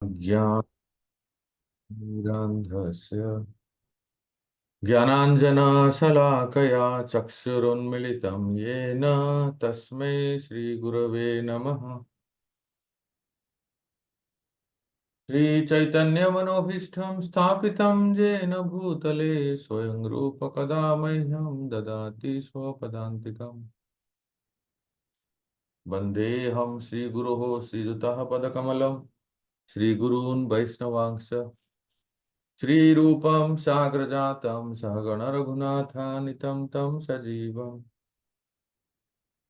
ज्ञानानन्दस्य ज्ञानाञ्जनशलाकया चक्षुरुन्मिलितं येन तस्मै श्रीगुरवे नमः। श्रीचैतन्यमनोभीष्टं स्थापितं येन भूतले स्वयं रूप कदा मह्यं ददाति स्वपदान्तिकम्। वन्देऽहं श्रीगुरोः श्रीयुतः पदकमलं श्रीगुरून् वैष्णवांश्च श्रीरूपं साग्रजातं सहगण रघुनाथान्वितं तं सजीवम्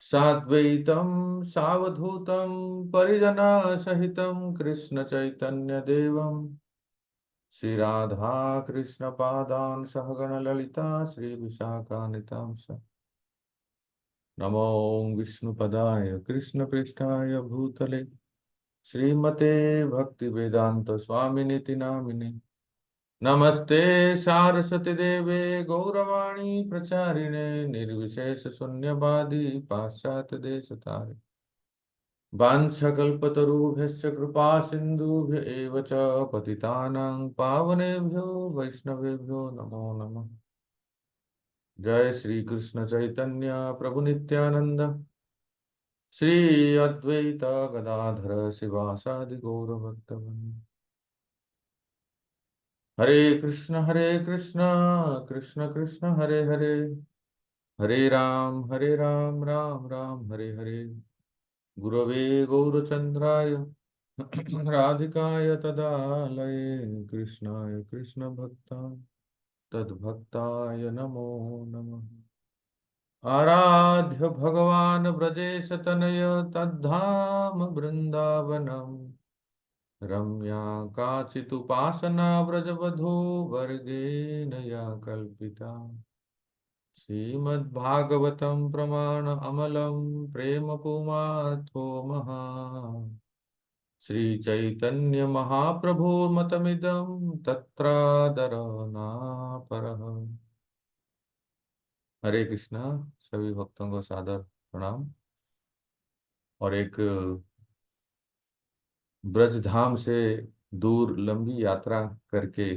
साद्वैतं सावधूतं परिजनसहितं कृष्णचैतन्यदेवं श्रीराधा कृष्णपादान् सहगण ललिता श्रीविशाखान्वितां च नमो विष्णुपदाय कृष्णपृष्ठाय भूतले श्रीमते भक्तिवेदांत स्वामिनिति नामिने नमस्ते सारस्वती देवे गौरवाणी प्रचारिणे निर्विशेष शून्यवादी पाश्चात्य देश तारे वाञ्छकल्पतरुभ्यश्च कृपा सिन्धुभ्य एव च पतितानां पावनेभ्यो वैष्णवेभ्यो नमो नमः। जय श्री कृष्ण चैतन्य प्रभु नित्यानंद श्री अद्वैत गदाधर शिवासादि गौरभक्तवृंद। हरे कृष्ण कृष्ण कृष्ण हरे हरे, हरे राम राम राम हरे हरे। गुरवे गौरचंद्राय राधिकाय तदालये कृष्णाय कृष्ण भक्ताय तद्भक्ताय नमो नमः। आराध्य भगवान ब्रजेश तनय तद्धाम वृंदावनम रम्या काचिदुपासना व्रजवधू वर्गेण या कल्पिता। श्रीमद्भागवतं प्रमाण अमलं प्रेम पुमाथो महा श्री चैतन्य महाप्रभु मतमिदं तत्रादरना परः। हरे कृष्णा। सभी भक्तों को सादर प्रणाम। और एक ब्रज धाम से दूर लंबी यात्रा करके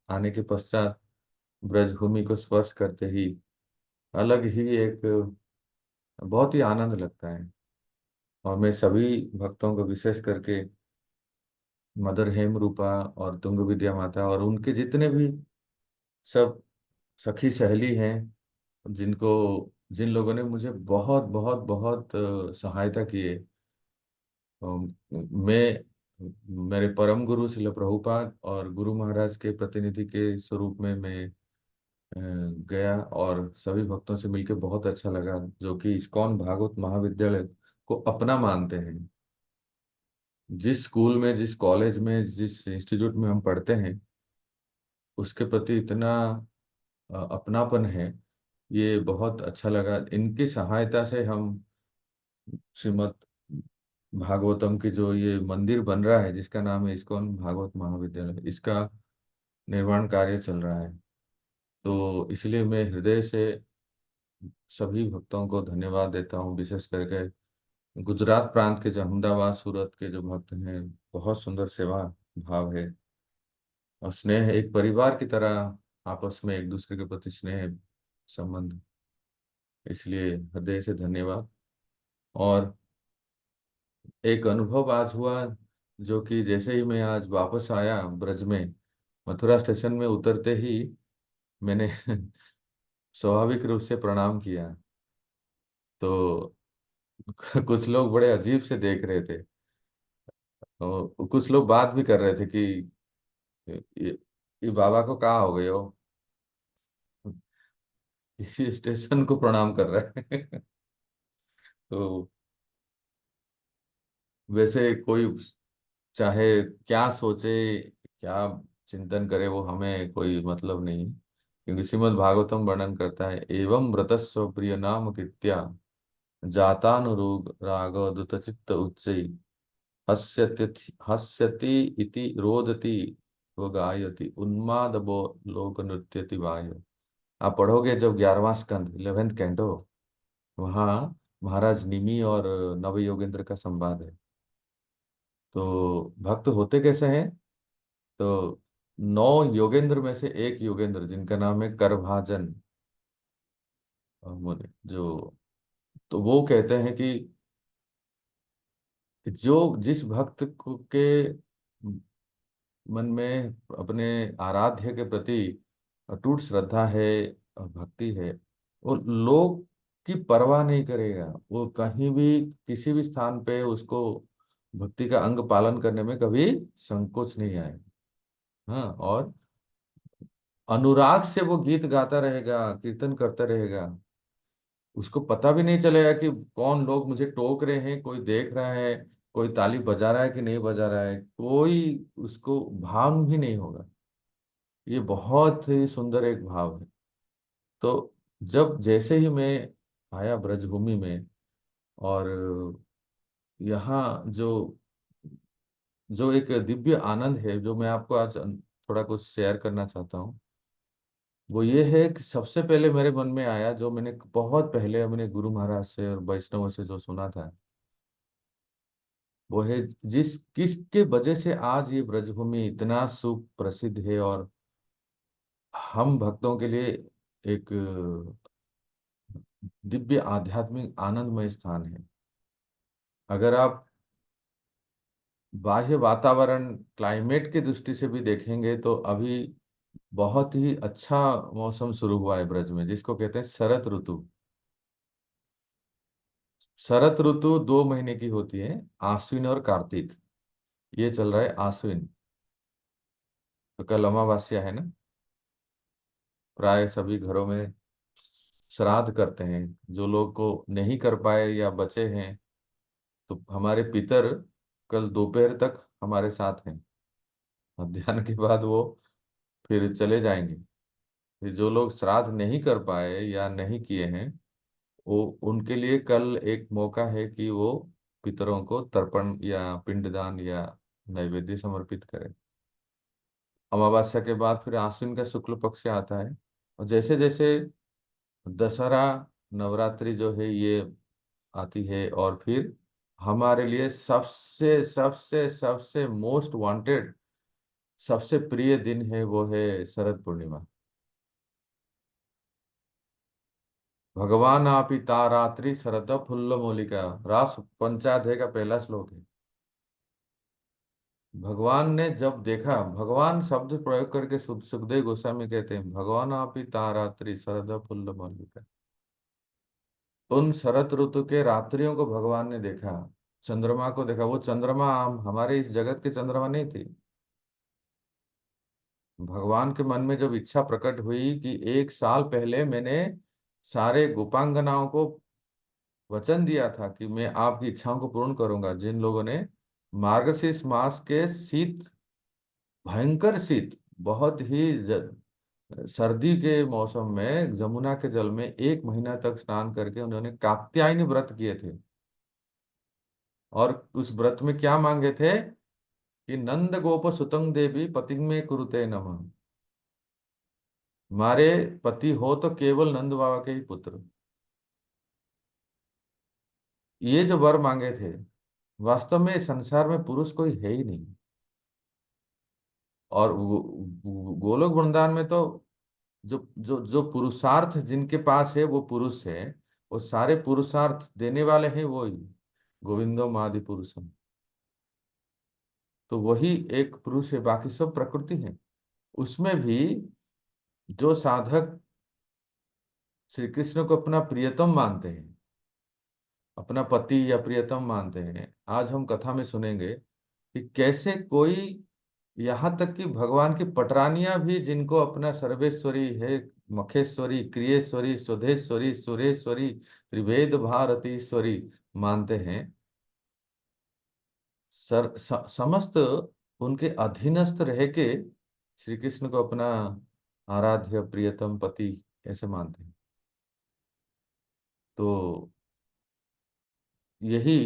आने के पश्चात ब्रज भूमि को स्पर्श करते ही अलग ही एक बहुत ही आनंद लगता है। और मैं सभी भक्तों को विशेष करके मदर हेम रूपा और तुंग विद्या माता और उनके जितने भी सब सखी सहेली हैं, जिनको जिन लोगों ने मुझे बहुत बहुत बहुत सहायता की है। मैं मेरे परम गुरु श्रील प्रभुपाद और गुरु महाराज के प्रतिनिधि के स्वरूप में मैं गया और सभी भक्तों से मिलकर बहुत अच्छा लगा, जो कि इस्कॉन भागवत महाविद्यालय को अपना मानते हैं। जिस स्कूल में, जिस कॉलेज में, जिस इंस्टीट्यूट में हम पढ़ते हैं, उसके प्रति इतना अपनापन है। ये बहुत अच्छा लगा। इनकी सहायता से हम श्रीमद् भागवतम की जो ये मंदिर बन रहा है, जिसका नाम है इस्कॉन भागवत महाविद्यालय, इसका निर्माण कार्य चल रहा है। तो इसलिए मैं हृदय से सभी भक्तों को धन्यवाद देता हूँ। विशेष करके गुजरात प्रांत के जो अहमदाबाद सूरत के जो भक्त हैं, बहुत सुंदर सेवा भाव है और स्नेह, एक परिवार की तरह आपस में एक दूसरे के प्रति स्नेह संबंध। इसलिए हृदय से धन्यवाद। और एक अनुभव आज हुआ, जो कि जैसे ही मैं आज वापस आया ब्रज में, मथुरा स्टेशन में उतरते ही मैंने स्वाभाविक रूप से प्रणाम किया। तो कुछ लोग बड़े अजीब से देख रहे थे और कुछ लोग बात भी कर रहे थे कि ये बाबा को कहाँ हो गए हो, ये स्टेशन को प्रणाम कर रहे हैं। तो वैसे कोई चाहे क्या सोचे, क्या चिंतन करे, वो हमें कोई मतलब नहीं। क्योंकि श्रीमद् भागवतम वर्णन करता है, एवं व्रतस्व प्रिय नाम कृत्या जातानुरोग राग दुतचित्त उच्चै हस्यति इति रोदति व गायति उन्माद बो लोक नृत्यति वाय। आप पढ़ोगे जब 11वां स्कंद 11th कैंटो, वहाँ महाराज निमि और नव योगेंद्र का संवाद है। तो भक्त होते कैसे हैं? तो 9 योगेंद्र में से एक योगेंद्र जिनका नाम है करभाजन मुनि, जो, तो वो कहते हैं कि जो जिस भक्त के मन में अपने आराध्य के प्रति अटूट श्रद्धा है और भक्ति है, वो लोग की परवाह नहीं करेगा, वो कहीं भी किसी भी स्थान पे उसको भक्ति का अंग पालन करने में कभी संकोच नहीं आएगा। हाँ, और अनुराग से वो गीत गाता रहेगा, कीर्तन करता रहेगा, उसको पता भी नहीं चलेगा कि कौन लोग मुझे टोक रहे हैं, कोई देख रहा है, कोई ताली बजा रहा है कि नहीं बजा रहा है, कोई उसको भान भी नहीं होगा। ये बहुत ही सुंदर एक भाव है। तो जब जैसे ही मैं आया ब्रजभूमि में, और यहाँ जो जो एक दिव्य आनंद है जो मैं आपको आज थोड़ा कुछ शेयर करना चाहता हूँ, वो ये है कि सबसे पहले मेरे मन में आया, जो मैंने बहुत पहले अपने गुरु महाराज से और वैष्णव से जो सुना था, वो है, जिस किसके वजह से आज ये ब्रजभूमि इतना सुप्रसिद्ध है और हम भक्तों के लिए एक दिव्य आध्यात्मिक आनंदमय स्थान है। अगर आप बाह्य वातावरण, क्लाइमेट की दृष्टि से भी देखेंगे तो अभी बहुत ही अच्छा मौसम शुरू हुआ है ब्रज में, जिसको कहते हैं शरत ऋतु। शरत ऋतु 2 महीने की होती है, आश्विन और कार्तिक। ये चल रहा है आश्विन, तो कल अमावस्या है ना। प्राय सभी घरों में श्राद्ध करते हैं, जो लोग को नहीं कर पाए या बचे हैं, तो हमारे पितर कल दोपहर तक हमारे साथ हैं। मध्याह्न के बाद वो फिर चले जाएंगे। फिर जो लोग श्राद्ध नहीं कर पाए या नहीं किए हैं, वो उनके लिए कल एक मौका है कि वो पितरों को तर्पण या पिंडदान या नैवेद्य समर्पित करें। अमावस्या के बाद फिर आश्विन का शुक्ल पक्ष आता है, और जैसे जैसे दशहरा, नवरात्रि जो है ये आती है, और फिर हमारे लिए सबसे सबसे सबसे मोस्ट वांटेड, सबसे प्रिय दिन है, वो है शरद पूर्णिमा। भगवान आपी तारात्रि शरद फुल्ल मोलिका, रास पंचाध्याय का पहला श्लोक है। भगवान ने जब देखा, भगवान शब्द प्रयोग करके सुखदेव गोस्वामी कहते हैं, भगवान आपी तारात्रि शरद फुल्ल मोलिका। उन शरत ऋतु के रात्रियों को भगवान ने देखा, चंद्रमा को देखा। वो चंद्रमा हमारे इस जगत के चंद्रमा नहीं थी। भगवान के मन में जब इच्छा प्रकट हुई कि 1 साल पहले मैंने सारे गोपांगनाओं को वचन दिया था कि मैं आपकी इच्छाओं को पूर्ण करूंगा, जिन लोगों ने मार्गशीर्ष मास के शीत, भयंकर शीत, बहुत ही सर्दी के मौसम में जमुना के जल में 1 महीना तक स्नान करके उन्होंने कात्यायनी व्रत किए थे। और उस व्रत में क्या मांगे थे कि नंद गोप सुतंग देवी पति में कुरुते नमः, मारे पति हो तो केवल नंद बाबा के ही पुत्र। ये जो वर मांगे थे, वास्तव में इस संसार में पुरुष कोई है ही नहीं। और गोलोक वृंदावन में तो जो जो जो पुरुषार्थ जिनके पास है वो पुरुष है, वो सारे पुरुषार्थ देने वाले हैं वो ही, गोविंदो मादि पुरुषम। तो वही एक पुरुष है, बाकी सब प्रकृति है। उसमें भी जो साधक श्री कृष्ण को अपना प्रियतम मानते हैं, अपना पति या प्रियतम मानते हैं, आज हम कथा में सुनेंगे कि कैसे कोई, यहाँ तक कि भगवान की पटरानियां भी जिनको अपना सर्वेश्वरी है, मखेश्वरी, क्रियेश्वरी, सुधेश्वरी, सुरेश्वरी, त्रिवेद भारतीश्वरी मानते हैं, समस्त उनके अधीनस्थ रह के श्री कृष्ण को अपना आराध्य प्रियतम पति ऐसे मानते हैं। तो यही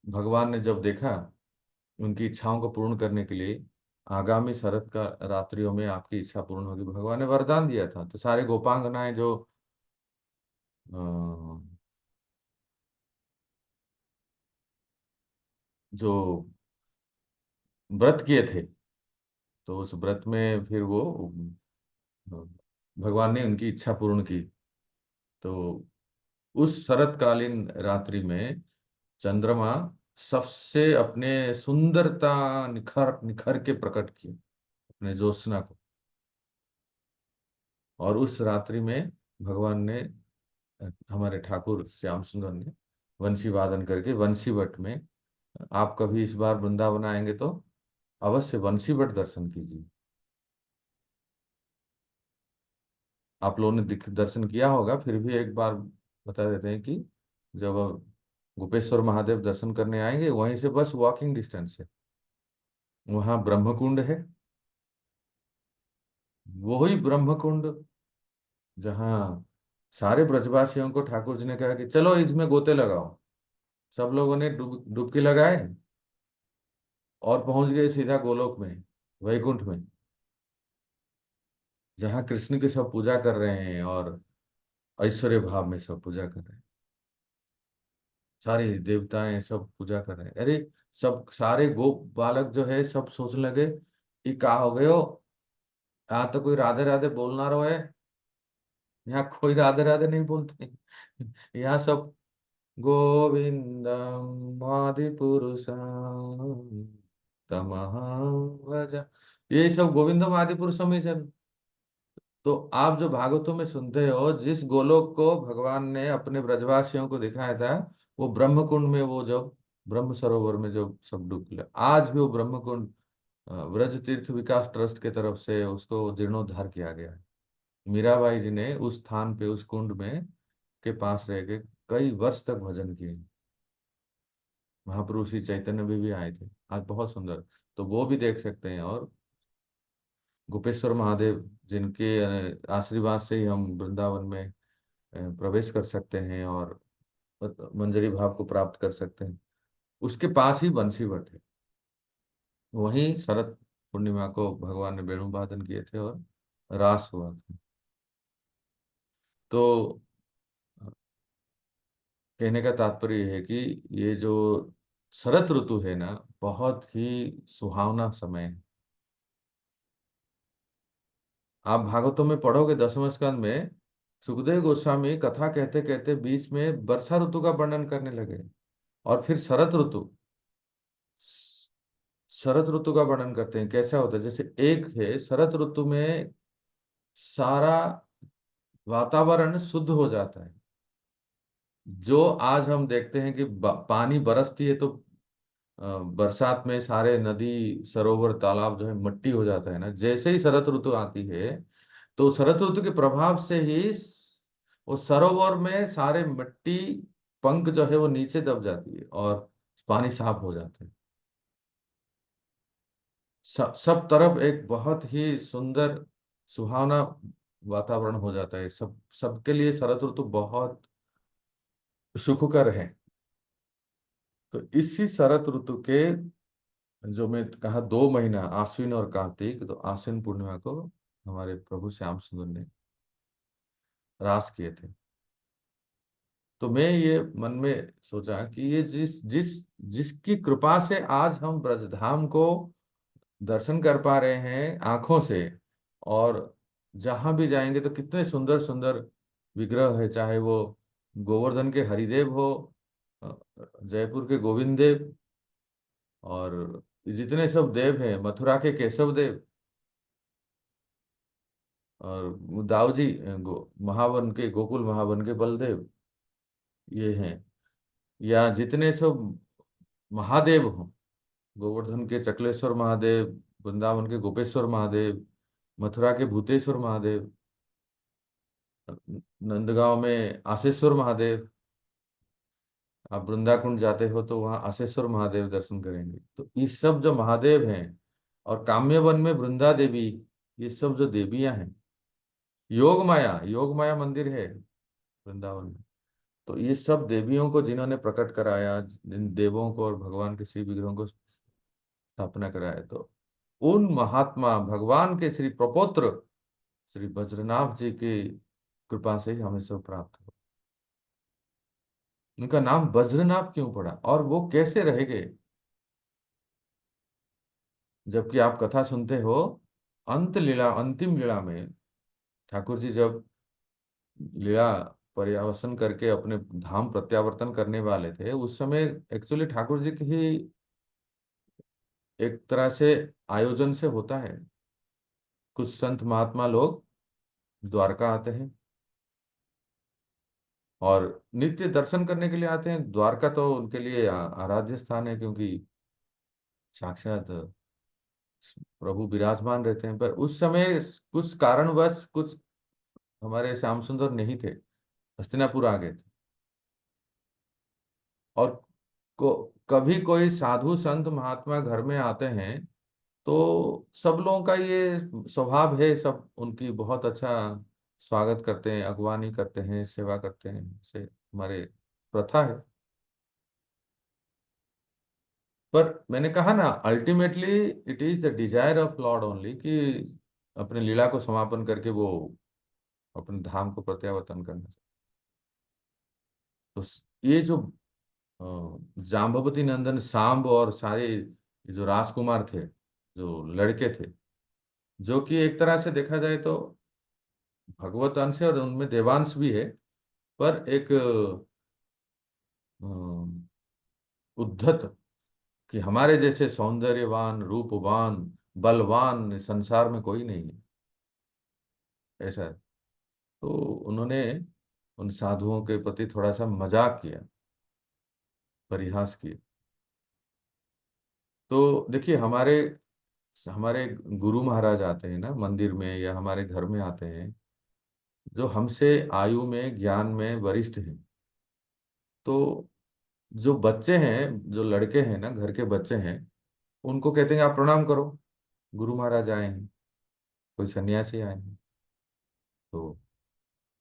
भगवान ने जब देखा उनकी इच्छाओं को पूर्ण करने के लिए, आगामी शरद का रात्रियों में आपकी इच्छा पूर्ण होगी, भगवान ने वरदान दिया था। तो सारे गोपांगनाएं जो अ, जो व्रत किए थे, तो उस व्रत में फिर वो भगवान ने उनकी इच्छा पूर्ण की। तो उस शरतकालीन रात्रि में चंद्रमा सबसे अपने सुंदरता निखर निखर के प्रकट किए अपने ज्योत्सना को। और उस रात्रि में भगवान ने, हमारे ठाकुर श्याम सुंदर ने वंशी वादन करके वंशीवट में, आप कभी इस बार वृंदावन आएंगे तो अवश्य वंशीवट दर्शन कीजिए। आप लोगों ने दर्शन किया होगा, फिर भी एक बार बता देते हैं कि जब गोपेश्वर महादेव दर्शन करने आएंगे, वहीं से बस वॉकिंग डिस्टेंस है, वहां ब्रह्मकुंड है। वही ब्रह्मकुंड जहाँ सारे ब्रजवासियों को ठाकुर जी ने कहा कि चलो इसमें गोते लगाओ। सब लोगों ने डुबकी लगाए और पहुंच गए सीधा गोलोक में, वैकुंठ में, जहाँ कृष्ण की सब पूजा कर रहे हैं और ऐश्वर्य भाव में सब पूजा कर रहे हैं। सारे देवताएं सब पूजा कर रहे हैं। अरे, सब सारे गोप बालक जो है सब सोचने लगे कि का हो गए हो, यहाँ तो कोई राधे राधे बोलना रहो है, यहाँ कोई राधे राधे नहीं बोलते। यहाँ सब गोविंदम आदिपुरुषम तमहं भज, ये सब गोविंदम आदिपुरुषम ही जन। तो आप जो भागवतों में सुनते हो, जिस गोलोक को भगवान ने अपने ब्रजवासियों को दिखाया था, वो ब्रह्म कुंड में, वो जो ब्रह्म सरोवर में जो सब डूब गए, आज भी वो ब्रह्म कुंड ब्रज तीर्थ विकास ट्रस्ट के तरफ से उसको जीर्णोद्धार किया गया है। मीराबाई जी ने उस स्थान पे, उस कुंड में के पास रह के कई वर्ष तक भजन किए। महाप्रभु श्री चैतन्य भी आए थे। आज बहुत सुंदर, तो वो भी देख सकते हैं। और गोपेश्वर महादेव जिनके आशीर्वाद से ही हम वृंदावन में प्रवेश कर सकते हैं और मंजरी भाव को प्राप्त कर सकते हैं, उसके पास ही बंसीवट है। वहीं शरद पूर्णिमा को भगवान ने वेणु वादन किए थे और रास हुआ था। तो कहने का तात्पर्य ये है कि ये जो शरद ऋतु है ना, बहुत ही सुहावना समय है। आप भागवतों में पढ़ोगे 10वें स्कंद में, सुखदेव गोस्वामी कथा कहते कहते बीच में वर्षा ऋतु का वर्णन करने लगे, और फिर शरद ऋतु का वर्णन करते हैं। कैसा होता है, जैसे एक है शरद ऋतु में सारा वातावरण शुद्ध हो जाता है। जो आज हम देखते हैं कि पानी बरसती है तो बरसात में सारे नदी सरोवर तालाब जो है मट्टी हो जाता है ना, जैसे ही शरद ऋतु आती है, तो शरद ऋतु के प्रभाव से ही वो सरोवर में सारे मिट्टी पंख जो है वो नीचे दब जाती है और पानी साफ हो जाता है। सब तरफ एक बहुत ही सुंदर सुहावना वातावरण हो जाता है। सबके लिए शरद ऋतु बहुत सुखकर है। तो इसी शरद ऋतु के, जो मैं कहा 2 महीना, आश्विन और कार्तिक, तो आश्विन पूर्णिमा को हमारे प्रभु श्याम सुंदर ने रास किए थे। तो मैं ये मन में सोचा कि ये जिस जिस जिसकी कृपा से आज हम ब्रजधाम को दर्शन कर पा रहे हैं आंखों से, और जहां भी जाएंगे तो कितने सुंदर सुंदर विग्रह है, चाहे वो गोवर्धन के हरिदेव हो, अ, जयपुर के गोविंद देव, और जितने सब देव हैं, मथुरा के केशव देव, और दाऊ जी महावन के, गोकुल महावन के बलदेव, ये हैं। या जितने सब महादेव हों, गोवर्धन के चकलेश्वर महादेव, वृंदावन के गोपेश्वर महादेव, मथुरा के भूतेश्वर महादेव, नंदगांव में आशेश्वर महादेव। आप वृंदाकुंड जाते हो तो वहाँ आशेश्वर महादेव दर्शन करेंगे। तो ये सब जो महादेव हैं, और काम्यवन में वृंदा देवी, ये सब जो देवियां हैं, योग माया मंदिर है वृंदावन में। तो ये सब देवियों को जिन्होंने प्रकट कराया, जिन देवों को और भगवान के श्री विग्रहों को स्थापना कराया, तो उन महात्मा भगवान के श्री प्रपौत्र श्री बज्रनाभ जी की कृपा से ही हमें सब प्राप्त हो। उनका नाम बज्रनाभ क्यों पड़ा और वो कैसे रह गए, जबकि आप कथा सुनते हो, अंतिम लीला में ठाकुर जी जब लीला पर्यावसन करके अपने धाम प्रत्यावर्तन करने वाले थे, उस समय एक्चुअली ठाकुर जी की ही एक तरह से आयोजन से होता है। कुछ संत महात्मा लोग द्वारका आते हैं और नित्य दर्शन करने के लिए आते हैं। द्वारका तो उनके लिए आराध्य स्थान है, क्योंकि साक्षात प्रभु विराजमान रहते हैं। पर उस समय कुछ कारणवश कुछ हमारे श्याम सुंदर नहीं थे, हस्तिनापुर आ गए थे। और कभी कोई साधु संत महात्मा घर में आते हैं तो सब लोगों का ये स्वभाव है, सब उनकी बहुत अच्छा स्वागत करते हैं, अगवानी करते हैं, सेवा करते हैं, से हमारे प्रथा है। पर मैंने कहा ना, ultimately it is the desire of Lord only कि अपने लीला को समापन करके वो अपने धाम को प्रत्यावर्तन करना। तो ये जो जाम्बवती नंदन सांब और सारे ये जो राजकुमार थे, जो लड़के थे, जो कि एक तरह से देखा जाए तो भगवत अंश है और उनमें देवांश भी है, पर एक अ, उद्धत कि हमारे जैसे सौंदर्यवान, रूपवान, बलवान संसार में कोई नहीं है, ऐसा है। तो उन्होंने उन साधुओं के प्रति थोड़ा सा मजाक किया, परिहास किया। तो देखिए, हमारे हमारे गुरु महाराज आते हैं ना मंदिर में, या हमारे घर में आते हैं, जो हमसे आयु में ज्ञान में वरिष्ठ हैं। तो जो बच्चे हैं, जो लड़के हैं ना, घर के बच्चे हैं, उनको कहते हैं आप प्रणाम करो, गुरु महाराज आए हैं, कोई सन्यासी आए हैं। तो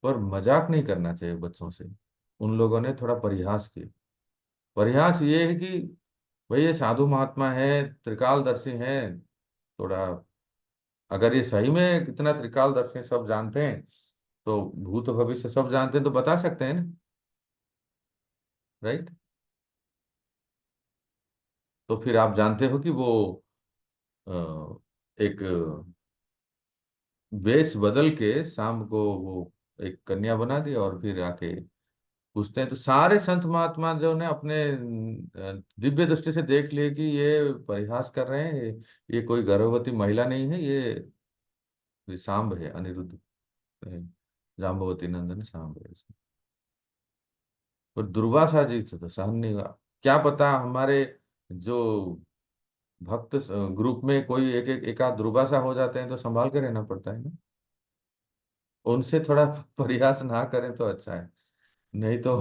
पर मजाक नहीं करना चाहिए बच्चों से। उन लोगों ने थोड़ा परिहास किया। परिहास ये है कि भाई ये साधु महात्मा है, त्रिकालदर्शी है, थोड़ा अगर ये सही में कितना त्रिकालदर्शी सब जानते हैं, तो भूत भविष्य सब जानते हैं, तो बता सकते हैं ना, राइट। तो फिर आप जानते हो कि वो अ, एक वेश बदल के शाम को वो एक कन्या बना दी और फिर आके पूछते हैं। तो सारे संत महात्मा जो ने अपने दिव्य दृष्टि से देख लिए कि ये परिहास कर रहे हैं, ये कोई गर्भवती महिला नहीं है, ये सांब है, अनिरुद्ध है, जाम्बवती नंदन सांब है। और दुर्वासा जी से तो सहन नहीं हुआ। क्या पता हमारे जो भक्त ग्रुप में कोई एक आध दुर्वासा हो जाते हैं तो संभाल के रहना पड़ता है ना। उनसे थोड़ा प्रयास ना करें तो अच्छा है, नहीं तो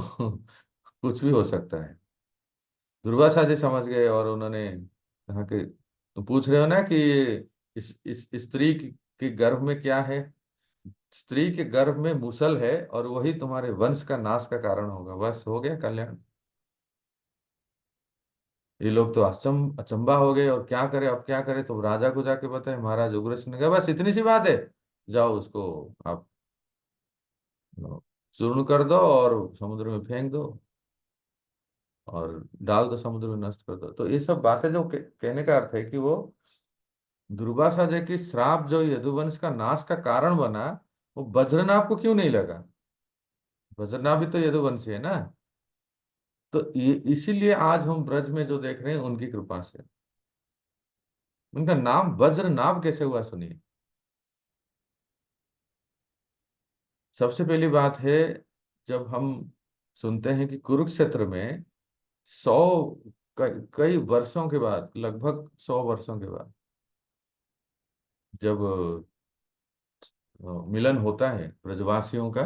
कुछ भी हो सकता है। दुर्वासा जी समझ गए और उन्होंने कहा कि तुम पूछ रहे हो ना कि इस स्त्री के गर्भ में क्या है। स्त्री के गर्भ में मूसल है और वही तुम्हारे वंश का नाश का कारण होगा, बस हो गया कल्याण। ये लोग तो अचंबा हो गए और क्या करे, अब क्या करे। तो राजा को जाके बताए, महाराज उग्रसेन ने कहा बस इतनी सी बात है, जाओ उसको आप चूर्ण कर दो और समुद्र में फेंक दो और डाल दो, समुद्र में नष्ट कर दो। तो ये सब बातें जो कहने का अर्थ है कि वो दुर्वासा जी की श्राप जो यदुवंश का नाश का कारण बना, वो वज्रनाभ को क्यों नहीं लगा। वज्रनाभ भी तो यदुवंशी है ना। तो ये इसीलिए आज हम ब्रज में जो देख रहे हैं उनकी कृपा से। उनका नाम वज्रनाभ कैसे हुआ सुनिए। सबसे पहली बात है, जब हम सुनते हैं कि कुरुक्षेत्र में 100 कई वर्षों के बाद, लगभग 100 वर्षों के बाद जब मिलन होता है ब्रजवासियों का,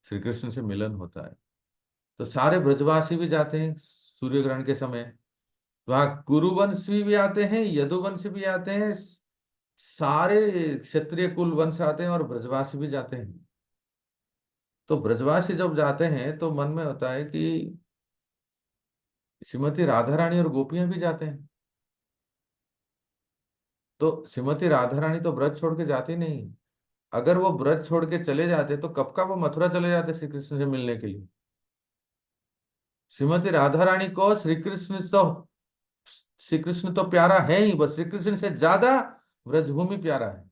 श्री कृष्ण से मिलन होता है, तो सारे ब्रजवासी भी जाते हैं सूर्य ग्रहण के समय। वहां कुरुवंशी भी आते हैं, यदुवंशी भी आते हैं, सारे क्षत्रिय कुल वंश आते हैं और ब्रजवासी भी जाते हैं। तो ब्रजवासी जब जाते हैं तो मन में होता है कि श्रीमती राधा रानी और गोपियां भी जाते हैं। तो श्रीमती राधा रानी तो ब्रज छोड़ के जाती नहीं। अगर वो ब्रज छोड़ के चले जाते तो कब का वो मथुरा चले जाते श्री कृष्ण से मिलने के लिए। श्रीमती राधा रानी को श्री कृष्ण तो श्री कृष्ण तो प्यारा है ही, बस श्री कृष्ण से ज्यादा ब्रजभूमि प्यारा है।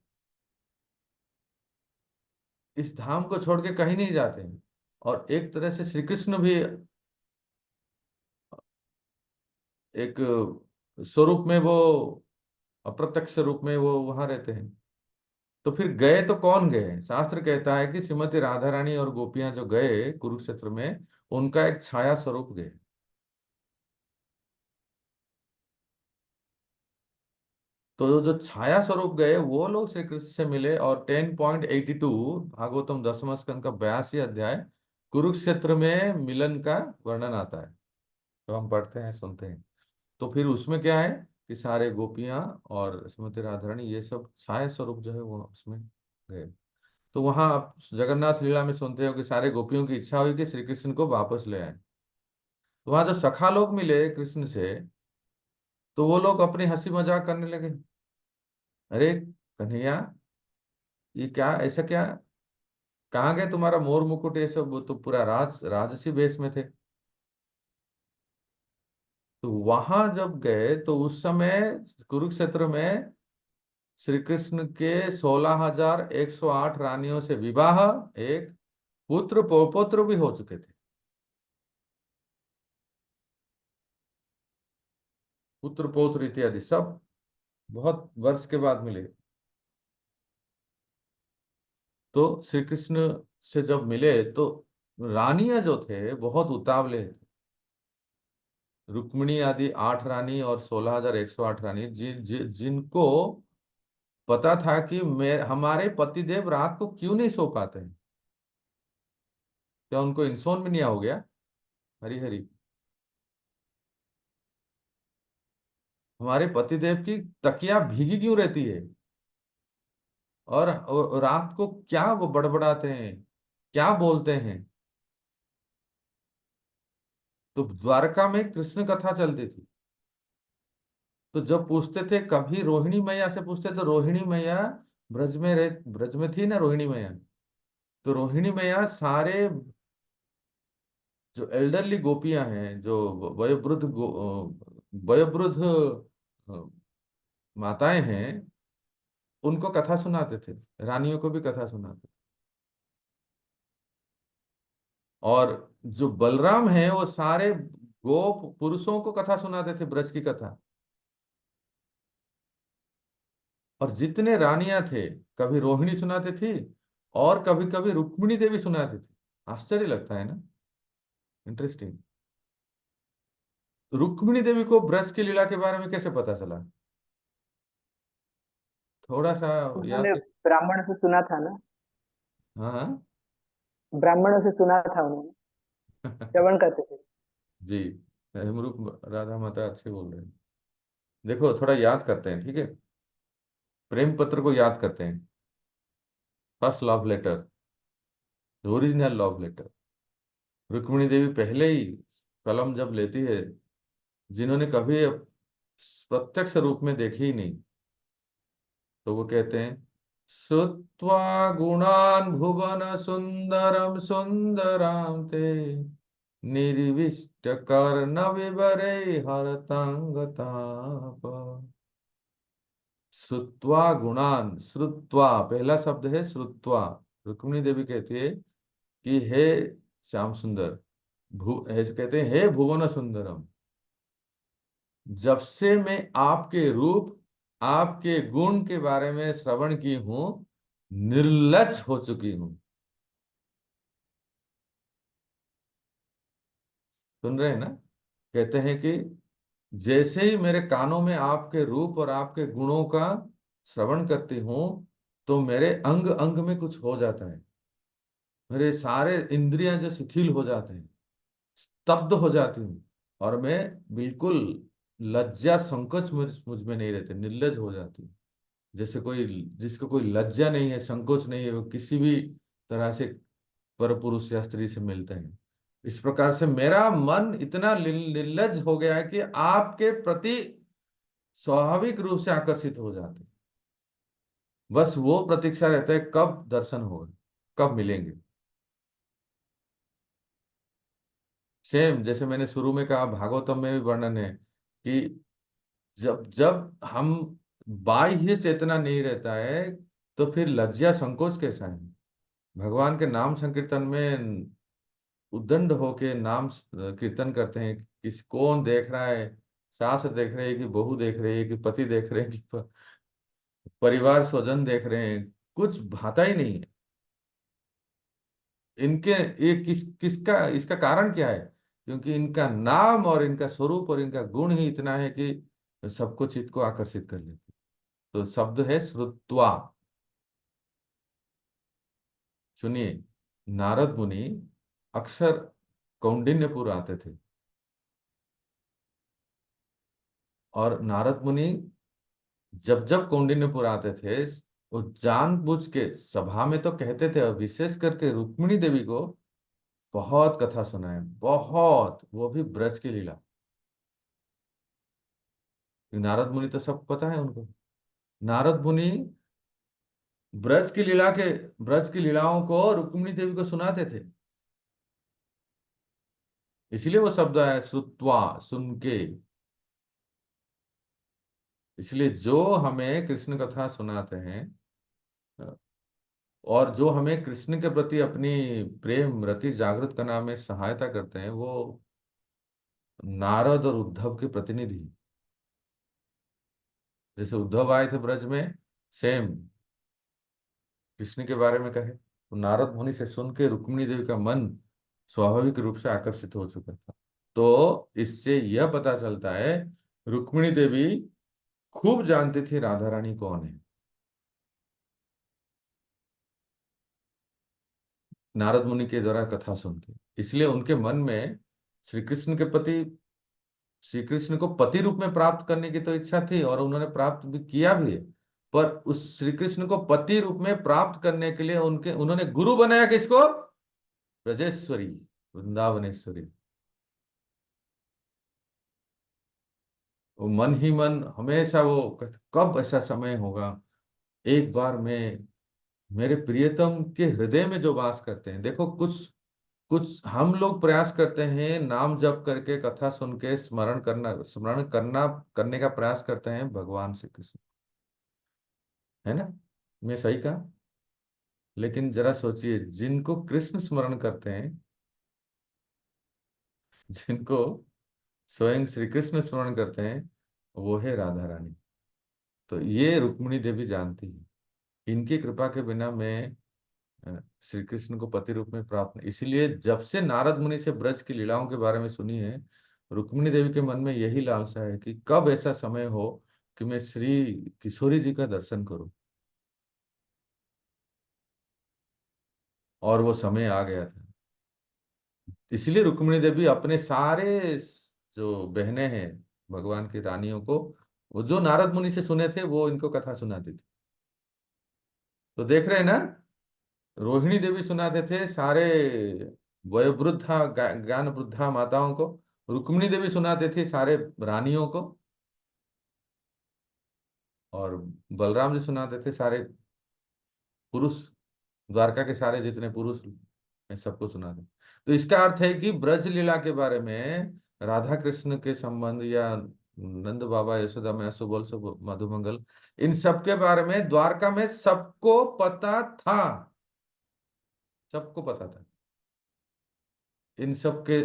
इस धाम को छोड़ के कहीं नहीं जाते हैं। और एक तरह से श्री कृष्ण भी एक स्वरूप में वो, अप्रत्यक्ष रूप में वो वहां रहते हैं। तो फिर गए तो कौन गए? शास्त्र कहता है कि श्रीमती राधा रानी और गोपियां जो गए कुरुक्षेत्र में, उनका एक छाया स्वरूप गए। तो जो छाया स्वरूप गए वो लोग श्री कृष्ण से मिले, और 10.82 भागवतम 10वां स्कंद का 82 अध्याय कुरुक्षेत्र में मिलन का वर्णन आता है। तो हम पढ़ते हैं, सुनते हैं। तो फिर उसमें क्या है कि सारे गोपियां और श्रीमती राधा रानी ये सब छाया स्वरूप जो है वो उसमें गए। तो वहां आप जगन्नाथ लीला में सुनते हो कि सारे गोपियों की इच्छा हुई कि श्री कृष्ण को वापस ले आए। तो वहां जो सखा लोग मिले कृष्ण से, तो वो लोग अपनी हंसी मजाक करने लगे। अरे कन्हैया, ये क्या, ऐसा क्या, कहाँ गए तुम्हारा मोर मुकुट ये सब? वो तो पूरा राजसी वेश में थे। तो वहां जब गए तो उस समय कुरुक्षेत्र में श्री कृष्ण के 16,108 रानियों से विवाह, एक पुत्र पौपुत्र भी हो चुके थे। पुत्र पौत्र इत्यादि सब बहुत वर्ष के बाद मिले। तो श्री कृष्ण से जब मिले तो रानियां जो थे बहुत उतावले थे। रुक्मिणी आदि 8 रानी और 16,108 रानी, जिनको पता था कि हमारे पतिदेव रात को क्यों नहीं सो पाते हैं। क्या उनको इंसोम्निया हो गया? हरी हरी, हमारे पतिदेव की तकिया भीगी क्यों रहती है? और रात को क्या वो बड़बड़ाते हैं, क्या बोलते हैं? तो द्वारका में कृष्ण कथा चलती थी। तो जब पूछते थे, कभी रोहिणी मैया से पूछते तो रोहिणी मैया ब्रज में थी ना रोहिणी मैया। तो रोहिणी मैया सारे जो एल्डरली गोपियां हैं, जो वयोवृद्ध अ, माताएं हैं, उनको कथा सुनाते थे। रानियों को भी कथा सुनाते थे। और जो बलराम है वो सारे गोप पुरुषों को कथा सुनाते थे, ब्रज की कथा। और जितने रानियां थे, कभी रोहिणी सुनाती थी और कभी कभी रुक्मिणी देवी सुनाती थी। आश्चर्य लगता है ना, इंटरेस्टिंग। रुक्मिणी देवी को ब्रज की लीला के बारे में कैसे पता चला? थोड़ा सा उन्होंने याद। ब्राह्मण से सुना था ना। हाँ हाँ। ब्राह्मणों से सुना था उन्होंने, श्रवण करते थे। जी, हेमरूप राधा माता अच्छे बोल रहे हैं। देखो थोड़ा याद करते हैं, ठीक है। प्रेम पत्र को याद करते हैं। First love letter, original love letter. Rukmini Devi पहले ही कलम जब लेती है, जिन्होंने कभी प्रत्यक्ष रूप में देखी ही नहीं, तो वो कहते हैं, श्रुत्वा गुणान भुवन सुंदरम सुंदराम ते निर्विष्ट कर्ण विवरे हरतांग ताप। श्रुत्वा गुणान, श्रुत्वा पहला शब्द है श्रुत्वा। रुक्मिणी देवी कहती है कि हे श्याम सुंदर, ऐसे कहते हैं, हे भुवन सुंदरम, जब से मैं आपके रूप, आपके गुण के बारे में श्रवण की हूं, निर्लज हो चुकी हूं। सुन रहे हैं ना? कहते हैं कि जैसे ही मेरे कानों में आपके रूप और आपके गुणों का श्रवण करती हूं, तो मेरे अंग अंग में कुछ हो जाता है। मेरे सारे इंद्रियां जो शिथिल हो जाते हैं, स्तब्ध हो जाती हूँ। और मैं बिल्कुल लज्जा संकोच मुझ में नहीं रहते, निर्लज हो जाती हूँ। जैसे कोई जिसको कोई लज्जा नहीं है, संकोच नहीं है, वो किसी भी तरह से पर पुरुष या स्त्री से मिलते हैं। इस प्रकार से मेरा मन इतना निर्लज हो गया है कि आपके प्रति स्वाभाविक रूप से आकर्षित हो जाते हैं। बस वो प्रतीक्षा रहता है कब दर्शन होगा, कब मिलेंगे। सेम जैसे मैंने शुरू में कहा, भागवतम में भी वर्णन है कि जब जब हम बाह्य चेतना नहीं रहता है, तो फिर लज्जा संकोच कैसा है? भगवान के नाम संकीर्तन में उद्दंड होके नाम कीर्तन करते हैं, किस कौन देख रहा है? सास देख रहे हैं कि बहू देख रही है कि पति देख रहे हैं कि परिवार स्वजन देख रहे हैं? कुछ भाता ही नहीं है इनके। ये किसका, इसका कारण क्या है? क्योंकि इनका नाम और इनका स्वरूप और इनका गुण ही इतना है कि सबको चित्त को आकर्षित कर लेते। तो शब्द है श्रुत्वा। सुनिए, नारद मुनि अक्सर कौंडिन्यपुर आते थे, और नारद मुनि जब जब कौंडिन्यपुर आते थे, वो जानबूझ के सभा में तो कहते थे, और विशेष करके रुक्मिणी देवी को बहुत कथा सुनाए, बहुत, वो भी ब्रज की लीला। नारद मुनि तो सब पता है उनको। नारद मुनि ब्रज की लीलाओं को रुक्मिणी देवी को सुनाते थे। इसलिए वो शब्द है श्रुत्वा, सुन के। इसलिए जो हमें कृष्ण कथा सुनाते हैं, और जो हमें कृष्ण के प्रति अपनी प्रेम रति जागृत करने में सहायता करते हैं, वो नारद और उद्धव के प्रतिनिधि हैं। जैसे उद्धव आए थे ब्रज में, सेम कृष्ण के बारे में कहे, तो नारद मुनि से सुन के रुक्मिणी देवी का मन स्वाभाविक रूप से आकर्षित हो चुका था। तो इससे यह पता चलता है, रुक्मिणी देवी खूब जानती थी राधा रानी कौन है, नारद मुनि के द्वारा कथा सुन के। इसलिए उनके मन में श्री कृष्ण के प्रति, श्री कृष्ण को पति रूप में प्राप्त करने की तो इच्छा थी, और उन्होंने प्राप्त भी किया भी है। पर उस श्री कृष्ण को पति रूप में प्राप्त करने के लिए उन्होंने गुरु बनाया किसको? ब्रजेश्वरी, वृंदावनेश्वरी। वो मन ही मन हमेशा वो कब ऐसा समय होगा, एक बार में मेरे प्रियतम के हृदय में जो वास करते हैं। देखो, कुछ कुछ हम लोग प्रयास करते हैं, नाम जप करके कथा सुन के स्मरण करना करने का प्रयास करते हैं भगवान श्री कृष्ण, है ना? मैं सही कहा? लेकिन जरा सोचिए, जिनको कृष्ण स्मरण करते हैं, जिनको स्वयं श्री कृष्ण स्मरण करते हैं, वो है राधा रानी। तो ये रुक्मिणी देवी जानती है, इनकी कृपा के बिना मैं श्री कृष्ण को पति रूप में प्राप्त नहीं। इसीलिए जब से नारद मुनि से ब्रज की लीलाओं के बारे में सुनी है, रुक्मिणी देवी के मन में यही लालसा है कि कब ऐसा समय हो कि मैं श्री किशोरी जी का दर्शन करूं। और वो समय आ गया था। इसलिए रुक्मिणी देवी अपने सारे जो बहनें हैं, भगवान की रानियों को, वो जो नारद मुनि से सुने थे, वो इनको कथा सुनाती थी। तो देख रहे हैं ना, रोहिणी देवी सुनाते थे सारे वयोवृद्धा ज्ञान वृद्धा माताओं को, रुक्मिणी देवी सुनाते थे सारे रानियों को, और बलराम जी सुनाते थे सारे पुरुष, द्वारका के सारे जितने पुरुष हैं सबको सुनाते। तो इसका अर्थ है कि ब्रज लीला के बारे में, राधा कृष्ण के संबंध, या नंद बाबा यशोदा मैया सुबोल सब मधुमंगल, इन सब के बारे में द्वारका में सबको पता था। सबको पता था इन सब के,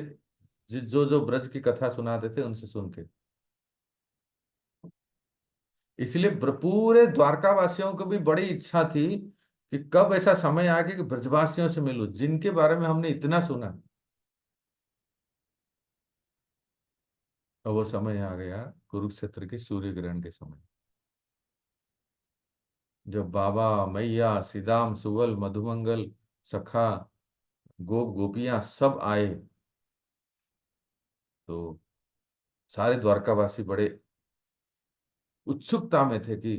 जो जो ब्रज की कथा सुनाते थे उनसे सुन के। इसलिए पूरे द्वारका वासियों को भी बड़ी इच्छा थी कि कब ऐसा समय आ गया कि ब्रजवासियों से मिलूं, जिनके बारे में हमने इतना सुना। और वो समय आ गया कुरुक्षेत्र के सूर्य ग्रहण के समय, जब बाबा, मैया, सीताम, सुबल, मधुमंगल, सखा, गोप गोपियां सब आए। तो सारे द्वारकावासी बड़े उत्सुकता में थे कि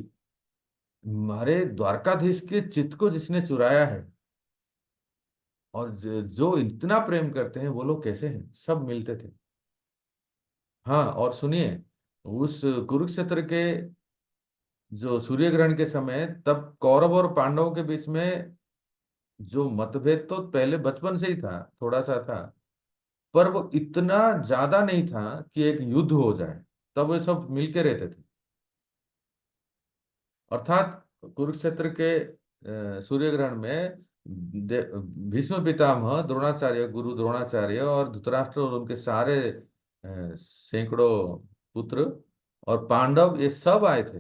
हमारे द्वारकाधीश के चित्त को जिसने चुराया है, और जो इतना प्रेम करते हैं, वो लोग कैसे हैं? सब मिलते थे। हाँ, और सुनिए, उस कुरुक्षेत्र के जो सूर्य ग्रहण के समय, तब कौरव और पांडवों के बीच में जो मतभेद तो पहले बचपन से ही था, थोड़ा सा था, पर वो इतना ज्यादा नहीं था कि एक युद्ध हो जाए। तब वे सब मिलके रहते थे। अर्थात कुरुक्षेत्र के सूर्य ग्रहण में भीष्म पितामह द्रोणाचार्य, गुरु द्रोणाचार्य और धृतराष्ट्र और उनके सारे सैकड़ों पुत्र और पांडव ये सब आए थे।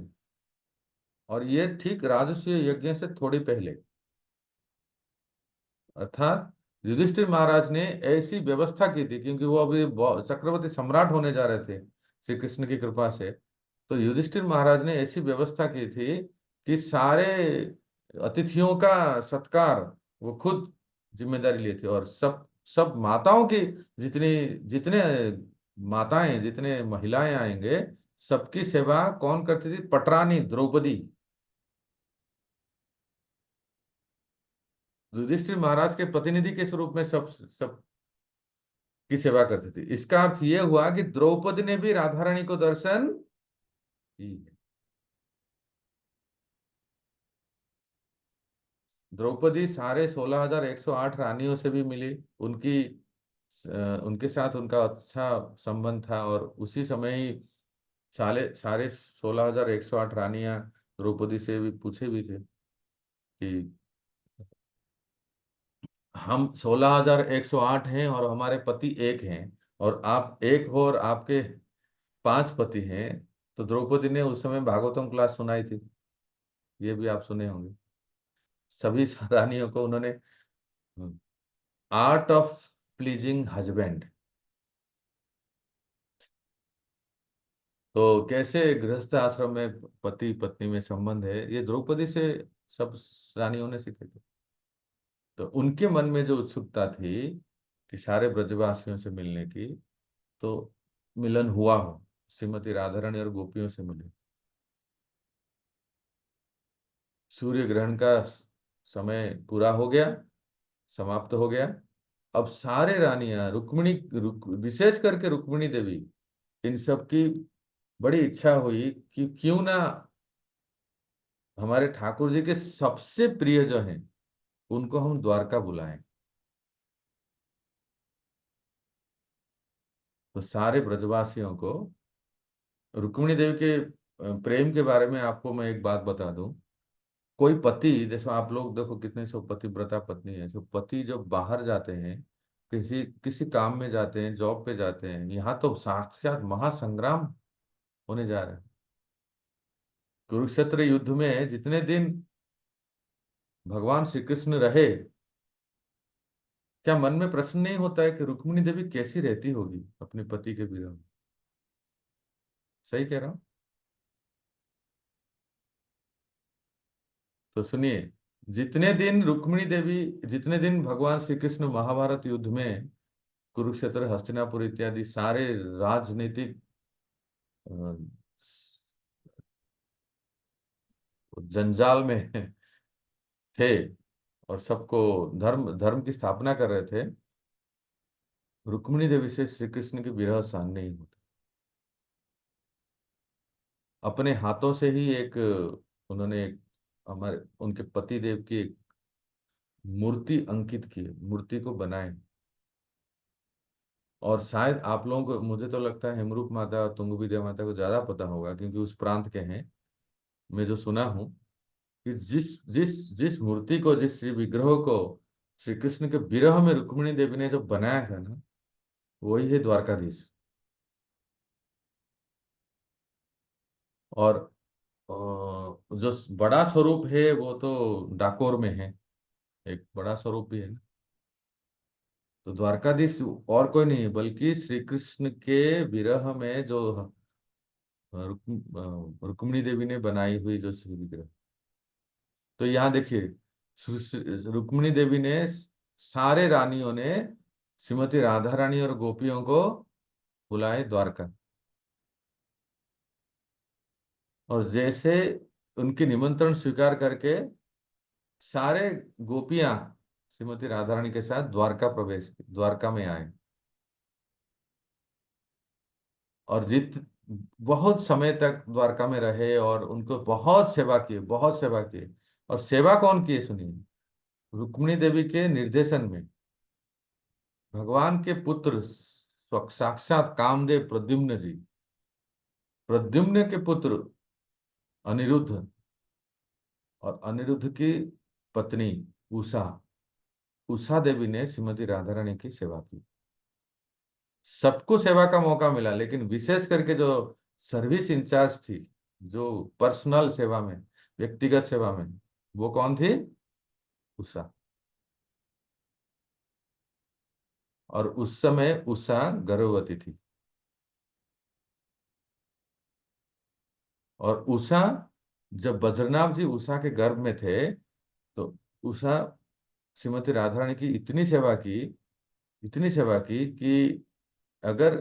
और ये ठीक राजसूय यज्ञ से थोड़ी पहले, अर्थात युधिष्ठिर महाराज ने ऐसी व्यवस्था की थी, क्योंकि वो अभी चक्रवर्ती सम्राट होने जा रहे थे श्री कृष्ण की कृपा से। तो युधिष्ठिर महाराज ने ऐसी व्यवस्था की थी कि सारे अतिथियों का सत्कार वो खुद जिम्मेदारी लिए थे। और सब सब माताओं की, जितनी जितने माताएं, जितने महिलाएं आएंगे, सबकी सेवा कौन करती थी? पटरानी द्रौपदी युधिष्ठिर महाराज के प्रतिनिधि के स्वरूप में सब सब की सेवा करती थी। इसका अर्थ यह हुआ कि द्रौपदी ने भी राधा रानी को दर्शन दी है। द्रौपदी सारे 16,108 रानियों से भी मिली। उनकी उनके साथ उनका अच्छा संबंध था, और उसी समय ही सारे सारे 16,108 रानियां द्रौपदी से भी पूछे भी थे कि हम 16,108 हैं और हमारे पति एक हैं, और आप एक हो और आपके 5 पति हैं। तो द्रौपदी ने उस समय भागवतम क्लास सुनाई थी, ये भी आप सुने होंगे। सभी रानियों को उन्होंने आर्ट ऑफ प्लीजिंग हस्बैंड, तो कैसे गृहस्थ आश्रम में पति पत्नी में संबंध है, ये द्रौपदी से सब रानियों ने सीखे थे। तो उनके मन में जो उत्सुकता थी कि सारे ब्रजवासियों से मिलने की, तो मिलन हुआ हो, श्रीमती राधा रानी और गोपियों से मिले। सूर्य ग्रहण का समय पूरा हो गया, समाप्त हो गया। अब सारे रानियां विशेष करके रुक्मिणी देवी, इन सब की बड़ी इच्छा हुई कि क्यों ना हमारे ठाकुर जी के सबसे प्रिय जो हैं उनको हम द्वारका बुलाएं। तो सारे ब्रजवासियों को, रुक्मिणी देवी के प्रेम के बारे में आपको मैं एक बात बता दूं। कोई पति, जैसे आप लोग देखो कितने सब पतिव्रता पत्नी है, सब पति जब बाहर जाते हैं, किसी किसी काम में जाते हैं, जॉब पे जाते हैं, यहाँ तो साक्षात महासंग्राम होने जा रहा है। कुरुक्षेत्र युद्ध में जितने दिन भगवान श्री कृष्ण रहे, क्या मन में प्रश्न नहीं होता है कि रुक्मिणी देवी कैसी रहती होगी अपने पति के विरह में? सही कह रहा हूं? तो सुनिए, जितने दिन भगवान श्री कृष्ण महाभारत युद्ध में कुरुक्षेत्र, हस्तिनापुर इत्यादि सारे राजनीतिक अ, जंजाल में थे और सबको धर्म धर्म की स्थापना कर रहे थे, रुक्मिणी देवी से श्री कृष्ण की विरह सहन नहीं होता। अपने हाथों से ही एक उन्होंने एक हमारे उनके पति देव की एक मूर्ति अंकित की, मूर्ति को बनाए। और शायद आप लोगों को, मुझे तो लगता है हेमरूप माता और तुंग विद्या माता को ज्यादा पता होगा, क्योंकि उस प्रांत के हैं। मैं जो सुना हूं कि जिस जिस जिस मूर्ति को, जिस श्री विग्रह को श्री कृष्ण के विरह में रुक्मिणी देवी ने जो बनाया था ना, वही है द्वारकाधीश। और जो बड़ा स्वरूप है वो तो डाकोर में है, एक बड़ा स्वरूप भी है ना। तो द्वारकाधीश और कोई नहीं है, बल्कि श्री कृष्ण के विरह में जो रुक्मिणी देवी ने बनाई हुई जो श्री विग्रह। तो यहाँ देखिए, रुक्मिणी देवी ने, सारे रानियों ने श्रीमती राधा रानी और गोपियों को बुलाए द्वारका। और जैसे उनकी निमंत्रण स्वीकार करके सारे गोपियां श्रीमती राधा रानी के साथ द्वारका में आए। और बहुत समय तक द्वारका में रहे और उनको बहुत सेवा की, बहुत सेवा की। और सेवा कौन की है सुनिए, रुक्मिणी देवी के निर्देशन में भगवान के पुत्र साक्षात कामदेव प्रद्युम्न जी, प्रद्युम्न के पुत्र अनिरुद्ध और अनिरुद्ध की पत्नी उषा, उषा देवी ने श्रीमती राधा रानी की सेवा की। सबको सेवा का मौका मिला, लेकिन विशेष करके जो सर्विस इंचार्ज थी, जो पर्सनल सेवा में, व्यक्तिगत सेवा में, वो कौन थी? उषा। और उस समय उषा गर्भवती थी। और उषा, जब बद्रीनाथ जी उषा के गर्भ में थे, तो उषा श्रीमती राधा रानी की इतनी सेवा की कि अगर